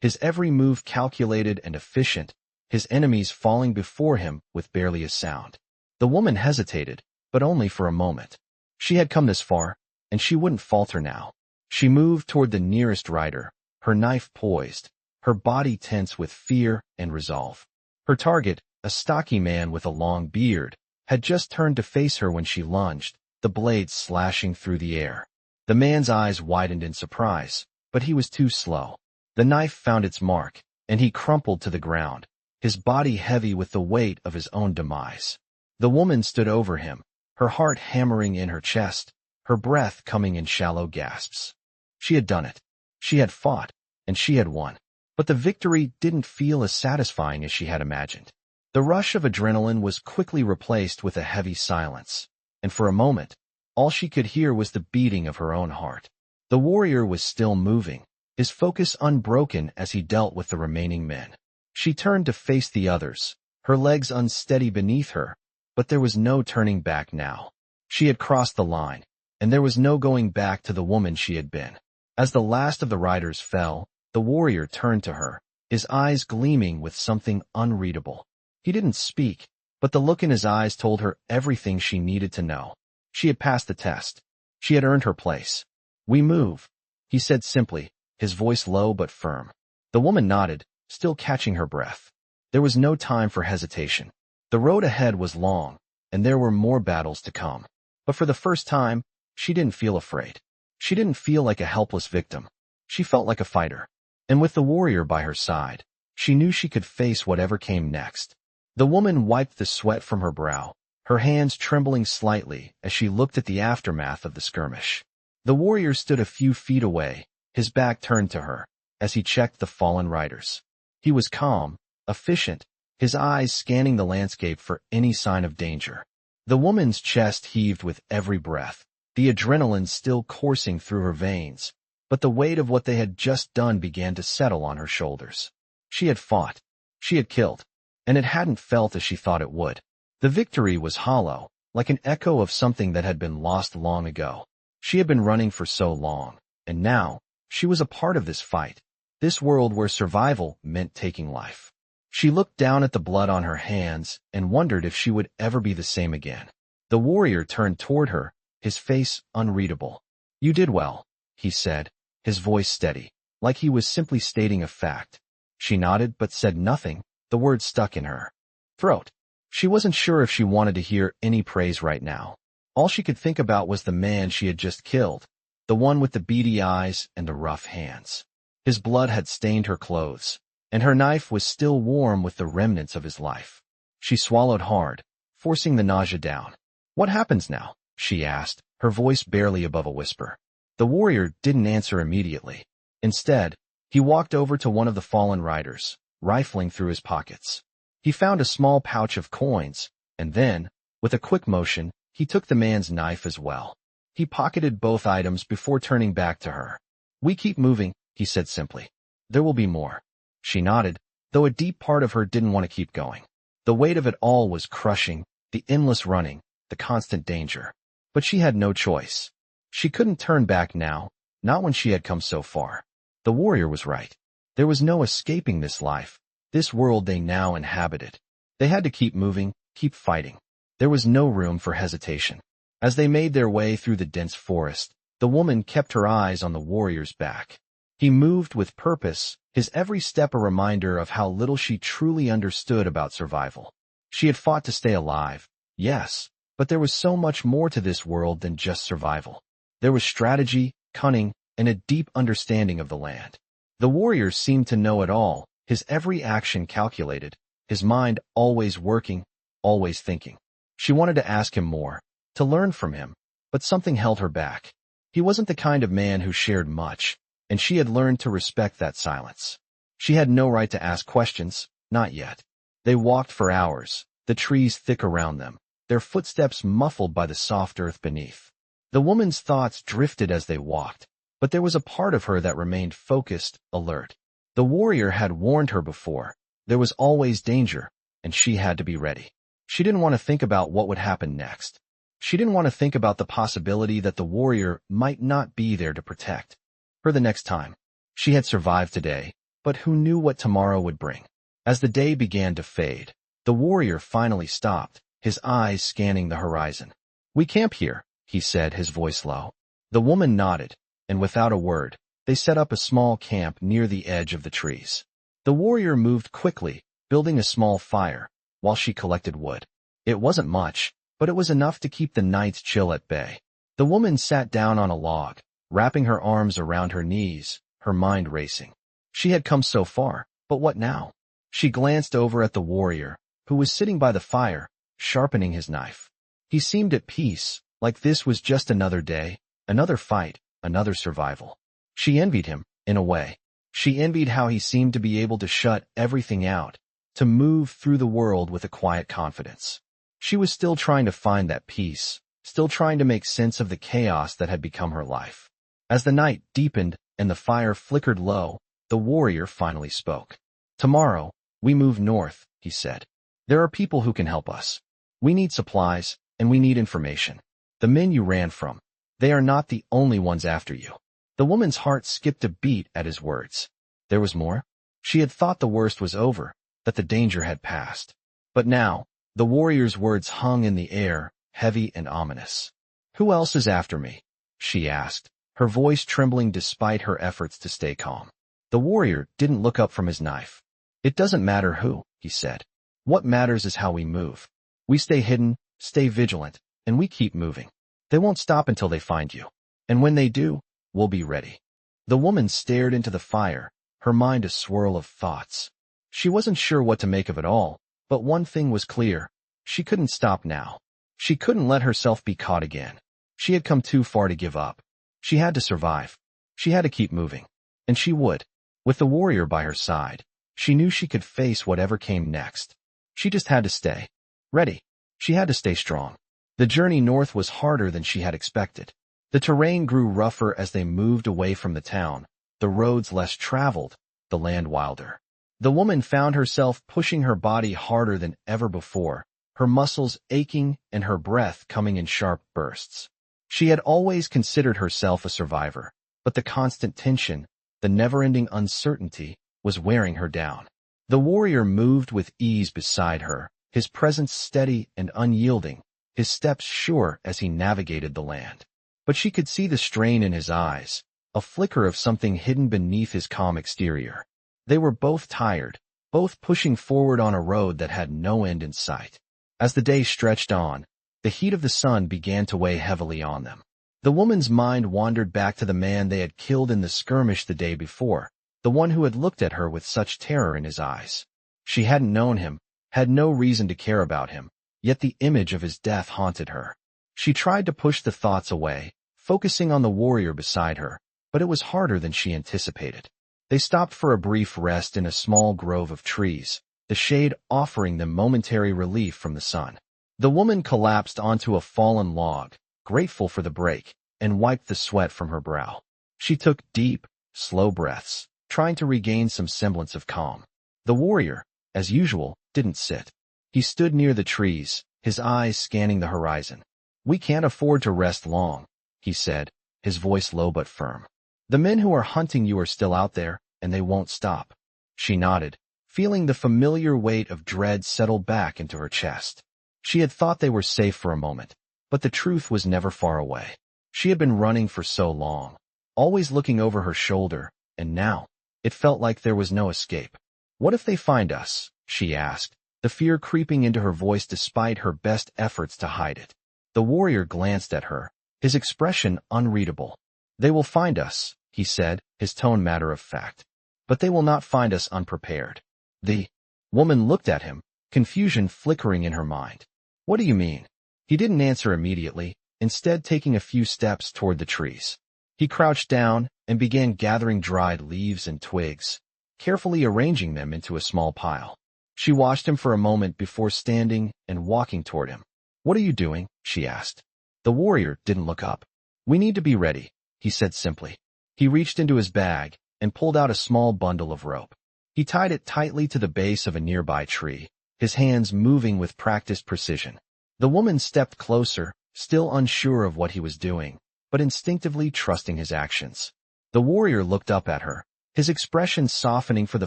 his every move calculated and efficient, his enemies falling before him with barely a sound. The woman hesitated, but only for a moment. She had come this far, and she wouldn't falter now. She moved toward the nearest rider, her knife poised, her body tense with fear and resolve. Her target, a stocky man with a long beard, had just turned to face her when she lunged, the blade slashing through the air. The man's eyes widened in surprise, but he was too slow. The knife found its mark, and he crumpled to the ground, his body heavy with the weight of his own demise. The woman stood over him, her heart hammering in her chest, her breath coming in shallow gasps. She had done it. She had fought, and she had won. But the victory didn't feel as satisfying as she had imagined. The rush of adrenaline was quickly replaced with a heavy silence, and for a moment, all she could hear was the beating of her own heart. The warrior was still moving, his focus unbroken as he dealt with the remaining men. She turned to face the others, her legs unsteady beneath her, but there was no turning back now. She had crossed the line, and there was no going back to the woman she had been. As the last of the riders fell, the warrior turned to her, his eyes gleaming with something unreadable. He didn't speak, but the look in his eyes told her everything she needed to know. She had passed the test. She had earned her place. "We move," he said simply, his voice low but firm. The woman nodded, still catching her breath. There was no time for hesitation. The road ahead was long, and there were more battles to come. But for the first time, she didn't feel afraid. She didn't feel like a helpless victim. She felt like a fighter. And with the warrior by her side, she knew she could face whatever came next. The woman wiped the sweat from her brow, her hands trembling slightly as she looked at the aftermath of the skirmish. The warrior stood a few feet away, his back turned to her, as he checked the fallen riders. He was calm, efficient, his eyes scanning the landscape for any sign of danger. The woman's chest heaved with every breath, the adrenaline still coursing through her veins, but the weight of what they had just done began to settle on her shoulders. She had fought. She had killed. And it hadn't felt as she thought it would. The victory was hollow, like an echo of something that had been lost long ago. She had been running for so long, and now, she was a part of this fight, this world where survival meant taking life. She looked down at the blood on her hands and wondered if she would ever be the same again. The warrior turned toward her, his face unreadable. "You did well," he said, his voice steady, like he was simply stating a fact. She nodded but said nothing, the words stuck in her throat. She wasn't sure if she wanted to hear any praise right now. All she could think about was the man she had just killed, the one with the beady eyes and the rough hands. His blood had stained her clothes, and her knife was still warm with the remnants of his life. She swallowed hard, forcing the nausea down. "What happens now?" she asked, her voice barely above a whisper. The warrior didn't answer immediately. Instead, he walked over to one of the fallen riders, rifling through his pockets. He found a small pouch of coins, and then, with a quick motion, he took the man's knife as well. He pocketed both items before turning back to her. "We keep moving," he said simply. "There will be more." She nodded, though a deep part of her didn't want to keep going. The weight of it all was crushing, the endless running, the constant danger. But she had no choice. She couldn't turn back now, not when she had come so far. The warrior was right. There was no escaping this life, this world they now inhabited. They had to keep moving, keep fighting. There was no room for hesitation. As they made their way through the dense forest, the woman kept her eyes on the warrior's back. He moved with purpose, his every step a reminder of how little she truly understood about survival. She had fought to stay alive, yes, but there was so much more to this world than just survival. There was strategy, cunning, and a deep understanding of the land. The warrior seemed to know it all, his every action calculated, his mind always working, always thinking. She wanted to ask him more, to learn from him, but something held her back. He wasn't the kind of man who shared much, and she had learned to respect that silence. She had no right to ask questions, not yet. They walked for hours, the trees thick around them, their footsteps muffled by the soft earth beneath. The woman's thoughts drifted as they walked, but there was a part of her that remained focused, alert. The warrior had warned her before. There was always danger, and she had to be ready. She didn't want to think about what would happen next. She didn't want to think about the possibility that the warrior might not be there to protect her the next time. She had survived today, but who knew what tomorrow would bring? As the day began to fade, the warrior finally stopped, his eyes scanning the horizon. "We camp here," he said, his voice low. The woman nodded, and without a word, they set up a small camp near the edge of the trees. The warrior moved quickly, building a small fire, while she collected wood. It wasn't much, but it was enough to keep the night's chill at bay. The woman sat down on a log, wrapping her arms around her knees, her mind racing. She had come so far, but what now? She glanced over at the warrior, who was sitting by the fire, sharpening his knife. He seemed at peace, like this was just another day, another fight, another survival. She envied him, in a way. She envied how he seemed to be able to shut everything out, to move through the world with a quiet confidence. She was still trying to find that peace, still trying to make sense of the chaos that had become her life. As the night deepened and the fire flickered low, the warrior finally spoke. "Tomorrow, we move north," he said. "There are people who can help us. We need supplies, and we need information. The men you ran from, they are not the only ones after you." The woman's heart skipped a beat at his words. There was more? She had thought the worst was over, that the danger had passed. But now, the warrior's words hung in the air, heavy and ominous. "Who else is after me?" she asked, her voice trembling despite her efforts to stay calm. The warrior didn't look up from his knife. "It doesn't matter who," he said. "What matters is how we move. We stay hidden, stay vigilant, and we keep moving. They won't stop until they find you. And when they do, we'll be ready." The woman stared into the fire, her mind a swirl of thoughts. She wasn't sure what to make of it all, but one thing was clear. She couldn't stop now. She couldn't let herself be caught again. She had come too far to give up. She had to survive. She had to keep moving. And she would. With the warrior by her side, she knew she could face whatever came next. She just had to stay ready. She had to stay strong. The journey north was harder than she had expected. The terrain grew rougher as they moved away from the town, the roads less traveled, the land wilder. The woman found herself pushing her body harder than ever before, her muscles aching and her breath coming in sharp bursts. She had always considered herself a survivor, but the constant tension, the never-ending uncertainty, was wearing her down. The warrior moved with ease beside her, his presence steady and unyielding, his steps sure as he navigated the land. But she could see the strain in his eyes, a flicker of something hidden beneath his calm exterior. They were both tired, both pushing forward on a road that had no end in sight. As the day stretched on, the heat of the sun began to weigh heavily on them. The woman's mind wandered back to the man they had killed in the skirmish the day before, the one who had looked at her with such terror in his eyes. She hadn't known him, had no reason to care about him, yet the image of his death haunted her. She tried to push the thoughts away, focusing on the warrior beside her, but it was harder than she anticipated. They stopped for a brief rest in a small grove of trees, the shade offering them momentary relief from the sun. The woman collapsed onto a fallen log, grateful for the break, and wiped the sweat from her brow. She took deep, slow breaths, trying to regain some semblance of calm. The warrior, as usual, didn't sit. He stood near the trees, his eyes scanning the horizon. "We can't afford to rest long," he said, his voice low but firm. "The men who are hunting you are still out there, and they won't stop." She nodded, feeling the familiar weight of dread settle back into her chest. She had thought they were safe for a moment, but the truth was never far away. She had been running for so long, always looking over her shoulder, and now, it felt like there was no escape. "What if they find us?" she asked, the fear creeping into her voice despite her best efforts to hide it. The warrior glanced at her, his expression unreadable. "They will find us," he said, his tone matter of fact. "But they will not find us unprepared." The woman looked at him, confusion flickering in her mind. "What do you mean?" He didn't answer immediately, instead taking a few steps toward the trees. He crouched down and began gathering dried leaves and twigs, carefully arranging them into a small pile. She watched him for a moment before standing and walking toward him. "What are you doing?" she asked. The warrior didn't look up. "We need to be ready," he said simply. He reached into his bag and pulled out a small bundle of rope. He tied it tightly to the base of a nearby tree, his hands moving with practiced precision. The woman stepped closer, still unsure of what he was doing, but instinctively trusting his actions. The warrior looked up at her, his expression softening for the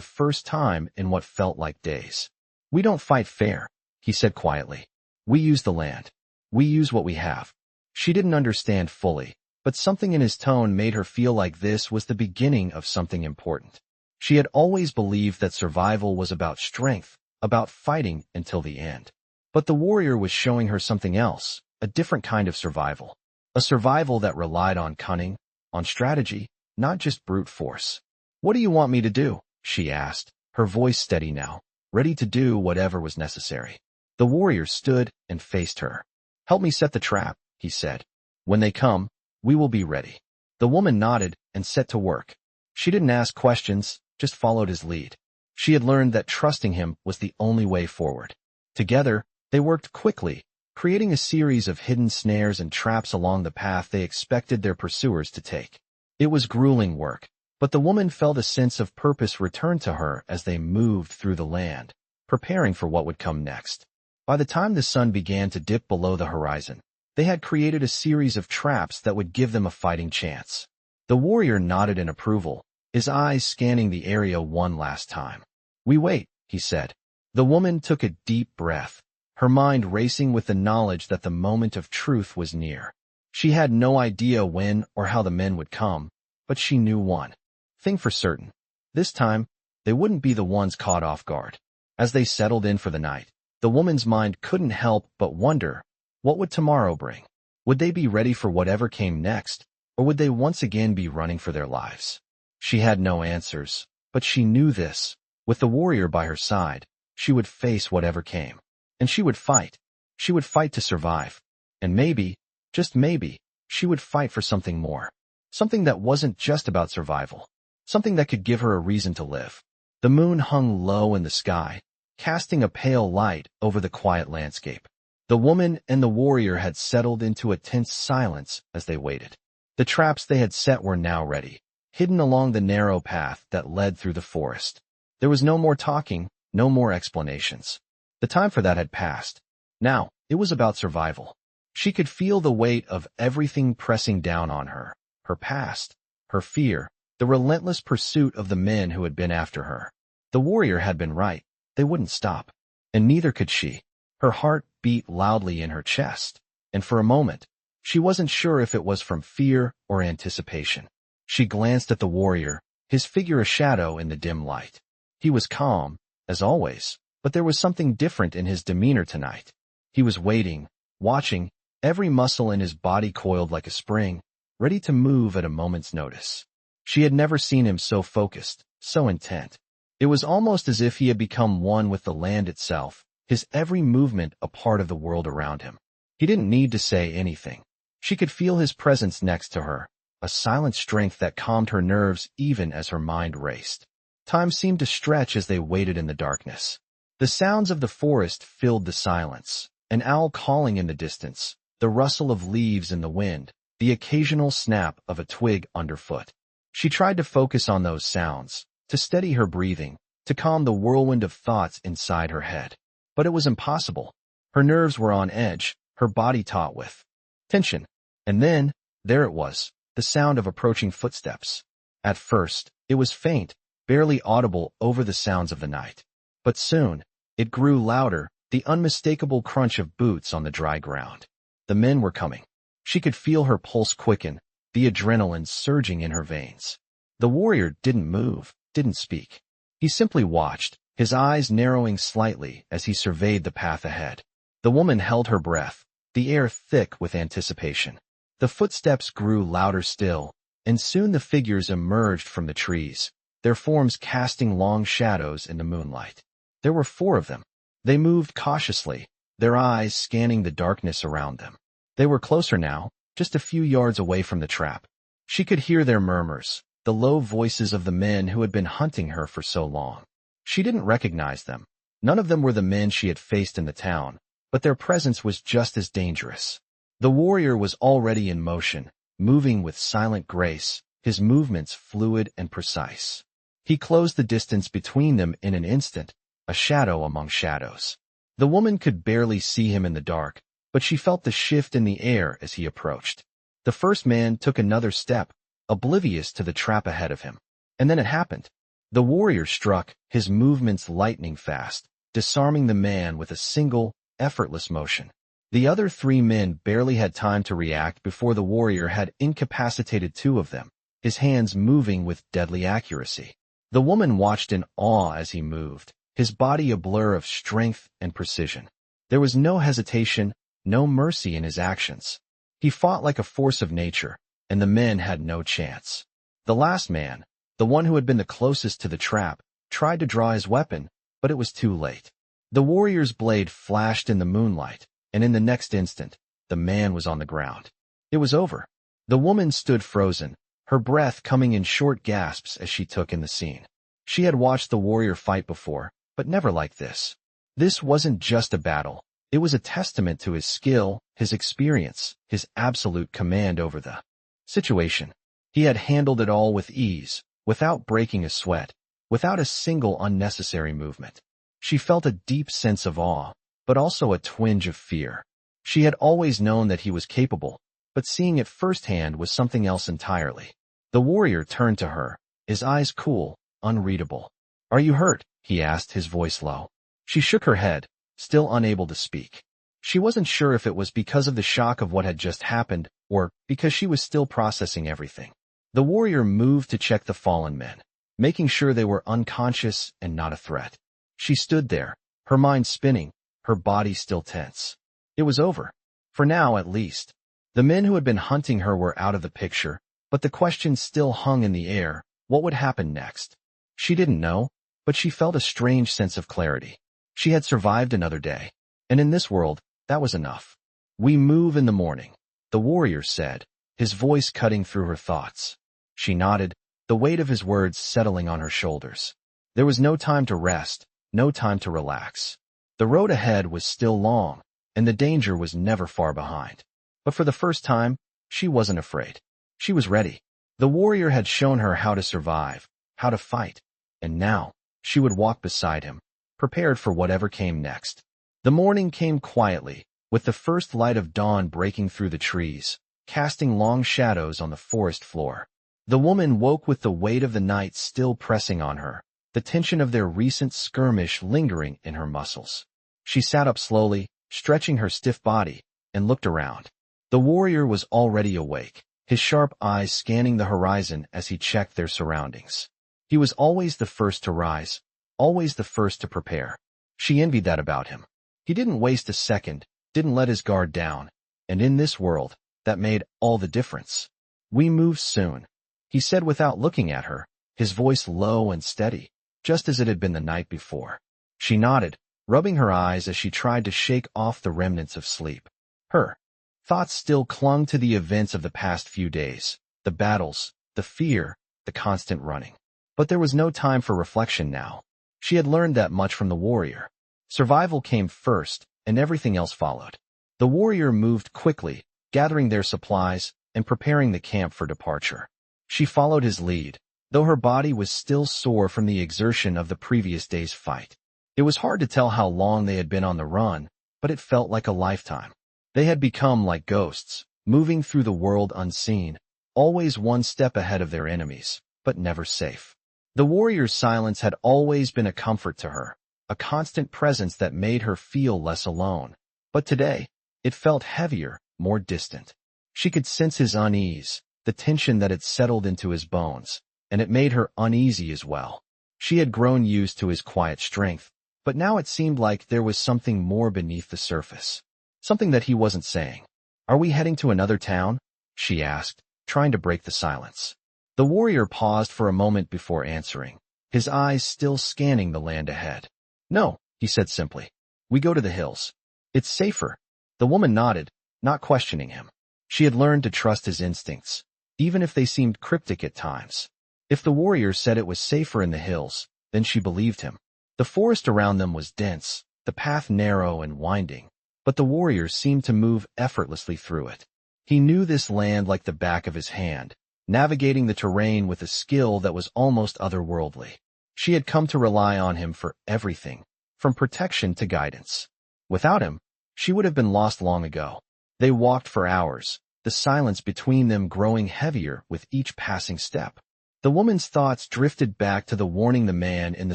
first time in what felt like days. "We don't fight fair," he said quietly. "We use the land. We use what we have." She didn't understand fully, but something in his tone made her feel like this was the beginning of something important. She had always believed that survival was about strength, about fighting until the end. But the warrior was showing her something else, a different kind of survival. A survival that relied on cunning, on strategy, not just brute force. "What do you want me to do?" she asked, her voice steady now, ready to do whatever was necessary. The warrior stood and faced her. "Help me set the trap," he said. "When they come, we will be ready." The woman nodded and set to work. She didn't ask questions, just followed his lead. She had learned that trusting him was the only way forward. Together, they worked quickly, creating a series of hidden snares and traps along the path they expected their pursuers to take. It was grueling work, but the woman felt a sense of purpose return to her as they moved through the land, preparing for what would come next. By the time the sun began to dip below the horizon, they had created a series of traps that would give them a fighting chance. The warrior nodded in approval, his eyes scanning the area one last time. "We wait," he said. The woman took a deep breath, her mind racing with the knowledge that the moment of truth was near. She had no idea when or how the men would come, but she knew one thing for certain. This time, they wouldn't be the ones caught off guard. As they settled in for the night, the woman's mind couldn't help but wonder, what would tomorrow bring? Would they be ready for whatever came next, or would they once again be running for their lives? She had no answers, but she knew this. With the warrior by her side, she would face whatever came. And she would fight. She would fight to survive. And maybe, just maybe, she would fight for something more. Something that wasn't just about survival. Something that could give her a reason to live. The moon hung low in the sky, casting a pale light over the quiet landscape. The woman and the warrior had settled into a tense silence as they waited. The traps they had set were now ready, hidden along the narrow path that led through the forest. There was no more talking, no more explanations. The time for that had passed. Now, it was about survival. She could feel the weight of everything pressing down on her. Her past, her fear, the relentless pursuit of the men who had been after her. The warrior had been right. They wouldn't stop. And neither could she. Her heart beat loudly in her chest. And for a moment, she wasn't sure if it was from fear or anticipation. She glanced at the warrior, his figure a shadow in the dim light. He was calm, as always, but there was something different in his demeanor tonight. He was waiting, watching, every muscle in his body coiled like a spring, ready to move at a moment's notice. She had never seen him so focused, so intent. It was almost as if he had become one with the land itself, his every movement a part of the world around him. He didn't need to say anything. She could feel his presence next to her, a silent strength that calmed her nerves even as her mind raced. Time seemed to stretch as they waited in the darkness. The sounds of the forest filled the silence, an owl calling in the distance, the rustle of leaves in the wind, the occasional snap of a twig underfoot. She tried to focus on those sounds, to steady her breathing, to calm the whirlwind of thoughts inside her head. But it was impossible. Her nerves were on edge, her body taut with tension. And then, there it was, the sound of approaching footsteps. At first, it was faint, barely audible over the sounds of the night. But soon, it grew louder, the unmistakable crunch of boots on the dry ground. The men were coming. She could feel her pulse quicken, the adrenaline surging in her veins. The warrior didn't move, didn't speak. He simply watched, his eyes narrowing slightly as he surveyed the path ahead. The woman held her breath, the air thick with anticipation. The footsteps grew louder still, and soon the figures emerged from the trees, their forms casting long shadows in the moonlight. There were 4 of them. They moved cautiously, their eyes scanning the darkness around them. They were closer now, just a few yards away from the trap. She could hear their murmurs, the low voices of the men who had been hunting her for so long. She didn't recognize them. None of them were the men she had faced in the town, but their presence was just as dangerous. The warrior was already in motion, moving with silent grace, his movements fluid and precise. He closed the distance between them in an instant, a shadow among shadows. The woman could barely see him in the dark, but she felt the shift in the air as he approached. The first man took another step, oblivious to the trap ahead of him. And then it happened. The warrior struck, his movements lightning fast, disarming the man with a single, effortless motion. The other 3 men barely had time to react before the warrior had incapacitated 2 of them, his hands moving with deadly accuracy. The woman watched in awe as he moved, his body a blur of strength and precision. There was no hesitation, no mercy in his actions. He fought like a force of nature, and the men had no chance. The last man, the one who had been the closest to the trap, tried to draw his weapon, but it was too late. The warrior's blade flashed in the moonlight, and in the next instant, the man was on the ground. It was over. The woman stood frozen, her breath coming in short gasps as she took in the scene. She had watched the warrior fight before, but never like this. This wasn't just a battle. It was a testament to his skill, his experience, his absolute command over the situation. He had handled it all with ease, without breaking a sweat, without a single unnecessary movement. She felt a deep sense of awe, but also a twinge of fear. She had always known that he was capable, but seeing it firsthand was something else entirely. The warrior turned to her, his eyes cool, unreadable. "Are you hurt?" he asked, his voice low. She shook her head, still unable to speak. She wasn't sure if it was because of the shock of what had just happened, or because she was still processing everything. The warrior moved to check the fallen men, making sure they were unconscious and not a threat. She stood there, her mind spinning, her body still tense. It was over. For now, at least. The men who had been hunting her were out of the picture, but the question still hung in the air: what would happen next? She didn't know, but she felt a strange sense of clarity. She had survived another day, and in this world, that was enough. "We move in the morning," the warrior said, his voice cutting through her thoughts. She nodded, the weight of his words settling on her shoulders. There was no time to rest, no time to relax. The road ahead was still long, and the danger was never far behind. But for the first time, she wasn't afraid. She was ready. The warrior had shown her how to survive, how to fight, and now, she would walk beside him, prepared for whatever came next. The morning came quietly, with the first light of dawn breaking through the trees, casting long shadows on the forest floor. The woman woke with the weight of the night still pressing on her, the tension of their recent skirmish lingering in her muscles. She sat up slowly, stretching her stiff body, and looked around. The warrior was already awake, his sharp eyes scanning the horizon as he checked their surroundings. He was always the first to rise, always the first to prepare. She envied that about him. He didn't waste a second, didn't let his guard down, and in this world, that made all the difference. "We move soon," he said without looking at her, his voice low and steady, just as it had been the night before. She nodded, rubbing her eyes as she tried to shake off the remnants of sleep. Her thoughts still clung to the events of the past few days, the battles, the fear, the constant running. But there was no time for reflection now. She had learned that much from the warrior. Survival came first, and everything else followed. The warrior moved quickly, gathering their supplies and preparing the camp for departure. She followed his lead, though her body was still sore from the exertion of the previous day's fight. It was hard to tell how long they had been on the run, but it felt like a lifetime. They had become like ghosts, moving through the world unseen, always one step ahead of their enemies, but never safe. The warrior's silence had always been a comfort to her, a constant presence that made her feel less alone. But today, it felt heavier, more distant. She could sense his unease, the tension that had settled into his bones, and it made her uneasy as well. She had grown used to his quiet strength, but now it seemed like there was something more beneath the surface. Something that he wasn't saying. "Are we heading to another town?" she asked, trying to break the silence. The warrior paused for a moment before answering, his eyes still scanning the land ahead. "No," he said simply. "We go to the hills. It's safer." The woman nodded, not questioning him. She had learned to trust his instincts, even if they seemed cryptic at times. If the warrior said it was safer in the hills, then she believed him. The forest around them was dense, the path narrow and winding, but the warrior seemed to move effortlessly through it. He knew this land like the back of his hand, navigating the terrain with a skill that was almost otherworldly. She had come to rely on him for everything, from protection to guidance. Without him, she would have been lost long ago. They walked for hours, the silence between them growing heavier with each passing step. The woman's thoughts drifted back to the warning the man in the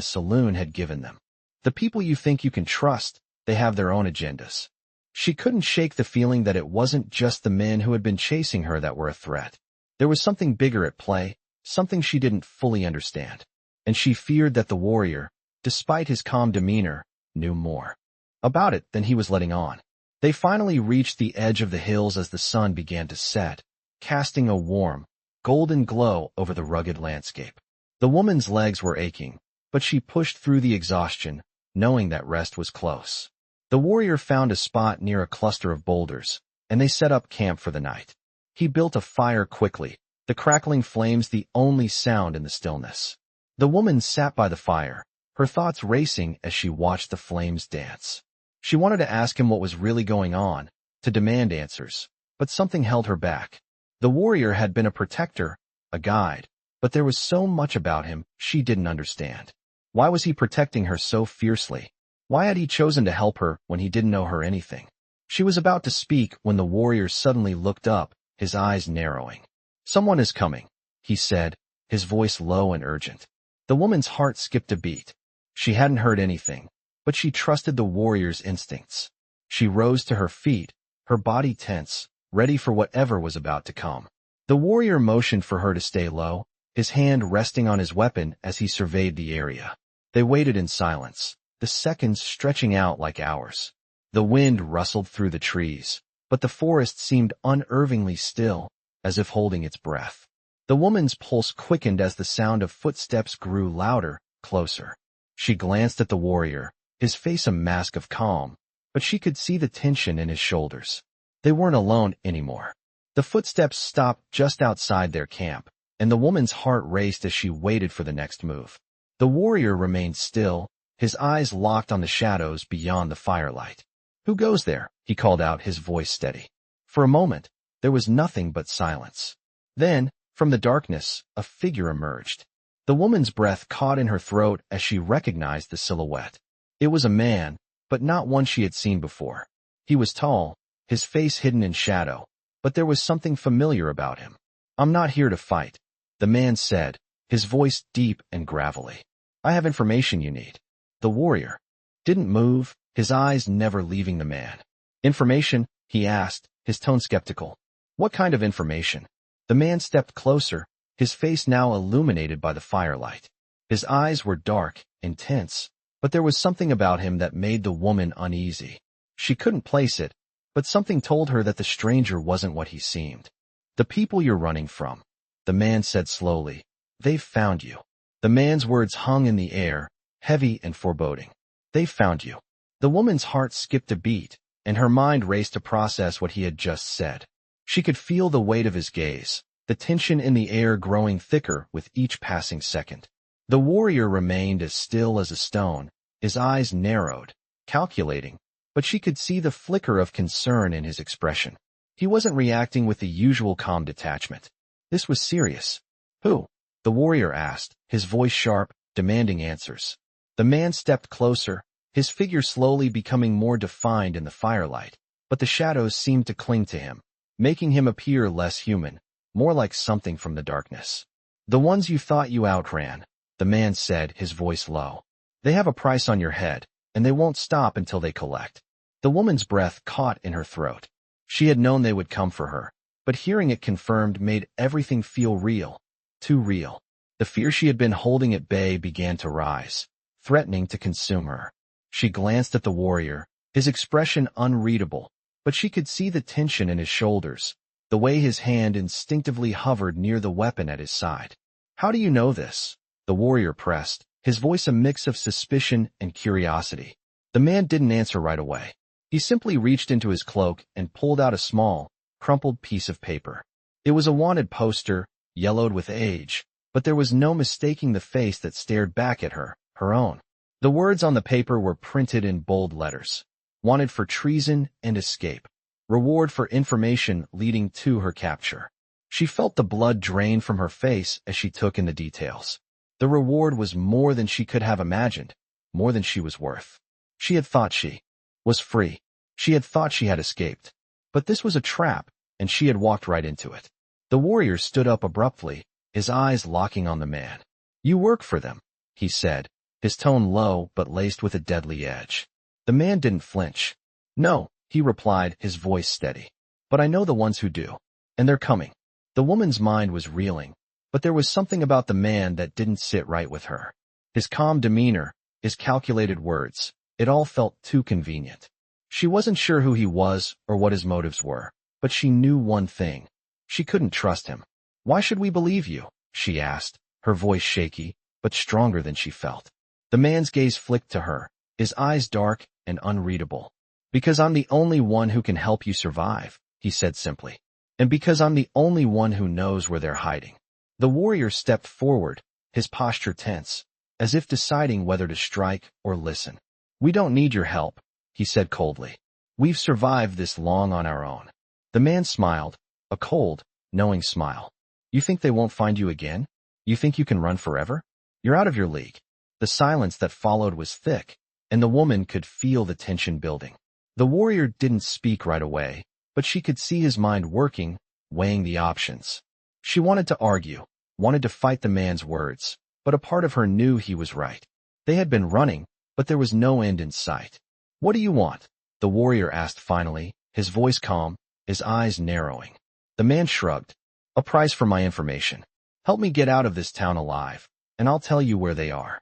saloon had given them. The people you think you can trust, they have their own agendas. She couldn't shake the feeling that it wasn't just the men who had been chasing her that were a threat. There was something bigger at play, something she didn't fully understand. And she feared that the warrior, despite his calm demeanor, knew more about it than he was letting on. They finally reached the edge of the hills as the sun began to set, casting a warm, golden glow over the rugged landscape. The woman's legs were aching, but she pushed through the exhaustion, knowing that rest was close. The warrior found a spot near a cluster of boulders, and they set up camp for the night. He built a fire quickly, the crackling flames the only sound in the stillness. The woman sat by the fire, her thoughts racing as she watched the flames dance. She wanted to ask him what was really going on, to demand answers, but something held her back. The warrior had been a protector, a guide, but there was so much about him she didn't understand. Why was he protecting her so fiercely? Why had he chosen to help her when he didn't know her anything? She was about to speak when the warrior suddenly looked up, his eyes narrowing. "Someone is coming," he said, his voice low and urgent. The woman's heart skipped a beat. She hadn't heard anything, but she trusted the warrior's instincts. She rose to her feet, her body tense, ready for whatever was about to come. The warrior motioned for her to stay low, his hand resting on his weapon as he surveyed the area. They waited in silence, the seconds stretching out like hours. The wind rustled through the trees, but the forest seemed unnervingly still, as if holding its breath. The woman's pulse quickened as the sound of footsteps grew louder, closer. She glanced at the warrior, his face a mask of calm, but she could see the tension in his shoulders. They weren't alone anymore. The footsteps stopped just outside their camp, and the woman's heart raced as she waited for the next move. The warrior remained still, his eyes locked on the shadows beyond the firelight. "Who goes there?" he called out, his voice steady. For a moment, there was nothing but silence. Then, from the darkness, a figure emerged. The woman's breath caught in her throat as she recognized the silhouette. It was a man, but not one she had seen before. He was tall, his face hidden in shadow, but there was something familiar about him. "I'm not here to fight," the man said, his voice deep and gravelly. "I have information you need." The warrior didn't move, his eyes never leaving the man. "Information?" he asked, his tone skeptical. "What kind of information?" The man stepped closer, his face now illuminated by the firelight. His eyes were dark, intense, but there was something about him that made the woman uneasy. She couldn't place it, but something told her that the stranger wasn't what he seemed. "The people you're running from," the man said slowly. "They've found you." The man's words hung in the air, heavy and foreboding. "They've found you." The woman's heart skipped a beat, and her mind raced to process what he had just said. She could feel the weight of his gaze, the tension in the air growing thicker with each passing second. The warrior remained as still as a stone, his eyes narrowed, calculating, but she could see the flicker of concern in his expression. He wasn't reacting with the usual calm detachment. This was serious. "Who?" The warrior asked, his voice sharp, demanding answers. The man stepped closer, his figure slowly becoming more defined in the firelight, but the shadows seemed to cling to him, making him appear less human, more like something from the darkness. The ones you thought you outran, the man said, his voice low. They have a price on your head, and they won't stop until they collect. The woman's breath caught in her throat. She had known they would come for her, but hearing it confirmed made everything feel real, too real. The fear she had been holding at bay began to rise, threatening to consume her. She glanced at the warrior, his expression unreadable, but she could see the tension in his shoulders, the way his hand instinctively hovered near the weapon at his side. How do you know this? The warrior pressed, his voice a mix of suspicion and curiosity. The man didn't answer right away. He simply reached into his cloak and pulled out a small, crumpled piece of paper. It was a wanted poster, yellowed with age, but there was no mistaking the face that stared back at her, her own. The words on the paper were printed in bold letters. Wanted for treason and escape. Reward for information leading to her capture. She felt the blood drain from her face as she took in the details. The reward was more than she could have imagined, more than she was worth. She had thought she was free. She had thought she had escaped. But this was a trap, and she had walked right into it. The warrior stood up abruptly, his eyes locking on the man. You work for them, he said, his tone low but laced with a deadly edge. The man didn't flinch. No, he replied, his voice steady. But I know the ones who do. And they're coming. The woman's mind was reeling, but there was something about the man that didn't sit right with her. His calm demeanor, his calculated words, it all felt too convenient. She wasn't sure who he was or what his motives were, but she knew one thing. She couldn't trust him. Why should we believe you? She asked, her voice shaky, but stronger than she felt. The man's gaze flicked to her, his eyes dark and unreadable. Because I'm the only one who can help you survive, he said simply. And because I'm the only one who knows where they're hiding. The warrior stepped forward, his posture tense, as if deciding whether to strike or listen. We don't need your help, he said coldly. We've survived this long on our own. The man smiled, a cold, knowing smile. You think they won't find you again? You think you can run forever? You're out of your league. The silence that followed was thick, and the woman could feel the tension building. The warrior didn't speak right away, but she could see his mind working, weighing the options. She wanted to argue, wanted to fight the man's words, but a part of her knew he was right. They had been running, but there was no end in sight. What do you want? The warrior asked finally, his voice calm, his eyes narrowing. The man shrugged. A price for my information. Help me get out of this town alive, and I'll tell you where they are.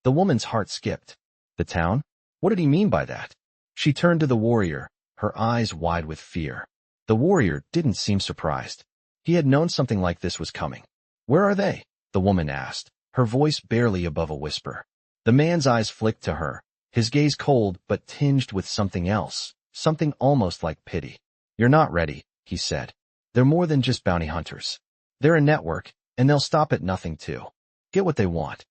The woman's heart skipped. The town? What did he mean by that? She turned to the warrior, her eyes wide with fear. The warrior didn't seem surprised. He had known something like this was coming. Where are they? The woman asked, her voice barely above a whisper. The man's eyes flicked to her, his gaze cold but tinged with something else, something almost like pity. You're not ready, he said. They're more than just bounty hunters. They're a network, and they'll stop at nothing to get what they want.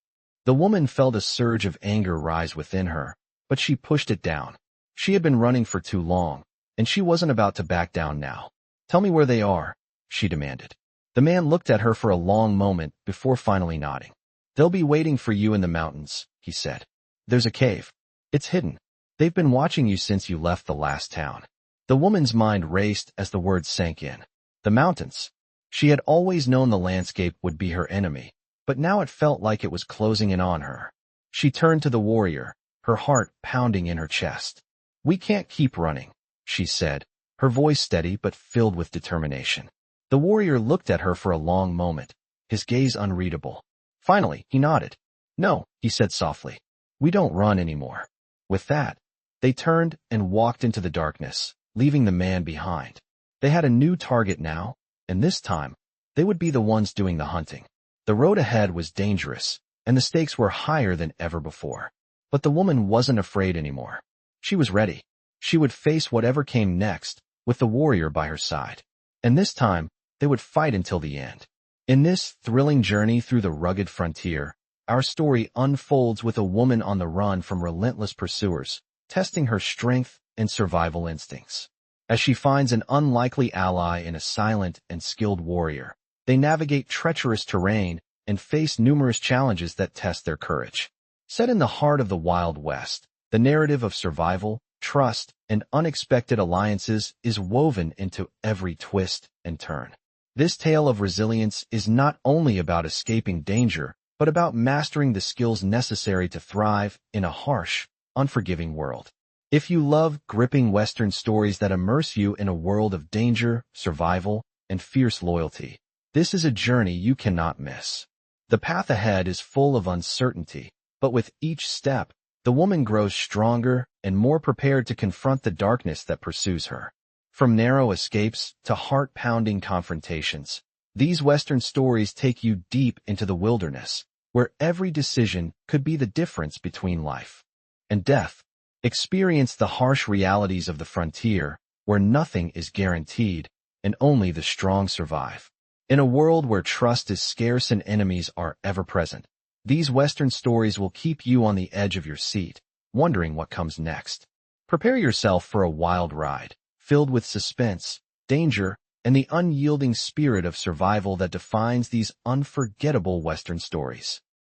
The woman felt a surge of anger rise within her, but she pushed it down. She had been running for too long, and she wasn't about to back down now. Tell me where they are, she demanded. The man looked at her for a long moment before finally nodding. They'll be waiting for you in the mountains, he said. There's a cave. It's hidden. They've been watching you since you left the last town. The woman's mind raced as the words sank in. The mountains. She had always known the landscape would be her enemy, but now it felt like it was closing in on her. She turned to the warrior, her heart pounding in her chest. We can't keep running, she said, her voice steady but filled with determination. The warrior looked at her for a long moment, his gaze unreadable. Finally, he nodded. No, he said softly. We don't run anymore. With that, they turned and walked into the darkness, leaving the man behind. They had a new target now, and this time, they would be the ones doing the hunting. The road ahead was dangerous, and the stakes were higher than ever before. But the woman wasn't afraid anymore. She was ready. She would face whatever came next, with the warrior by her side. And this time, they would fight until the end. In this thrilling journey through the rugged frontier, our story unfolds with a woman on the run from relentless pursuers, testing her strength and survival instincts. As she finds an unlikely ally in a silent and skilled warrior, they navigate treacherous terrain and face numerous challenges that test their courage. Set in the heart of the Wild West, the narrative of survival, trust, and unexpected alliances is woven into every twist and turn. This tale of resilience is not only about escaping danger, but about mastering the skills necessary to thrive in a harsh, unforgiving world. If you love gripping Western stories that immerse you in a world of danger, survival, and fierce loyalty, this is a journey you cannot miss. The path ahead is full of uncertainty, but with each step, the woman grows stronger and more prepared to confront the darkness that pursues her. From narrow escapes to heart-pounding confrontations, these Western stories take you deep into the wilderness, where every decision could be the difference between life and death. Experience the harsh realities of the frontier, where nothing is guaranteed and only the strong survive. In a world where trust is scarce and enemies are ever present, these Western stories will keep you on the edge of your seat, wondering what comes next. Prepare yourself for a wild ride, filled with suspense, danger, and the unyielding spirit of survival that defines these unforgettable Western stories.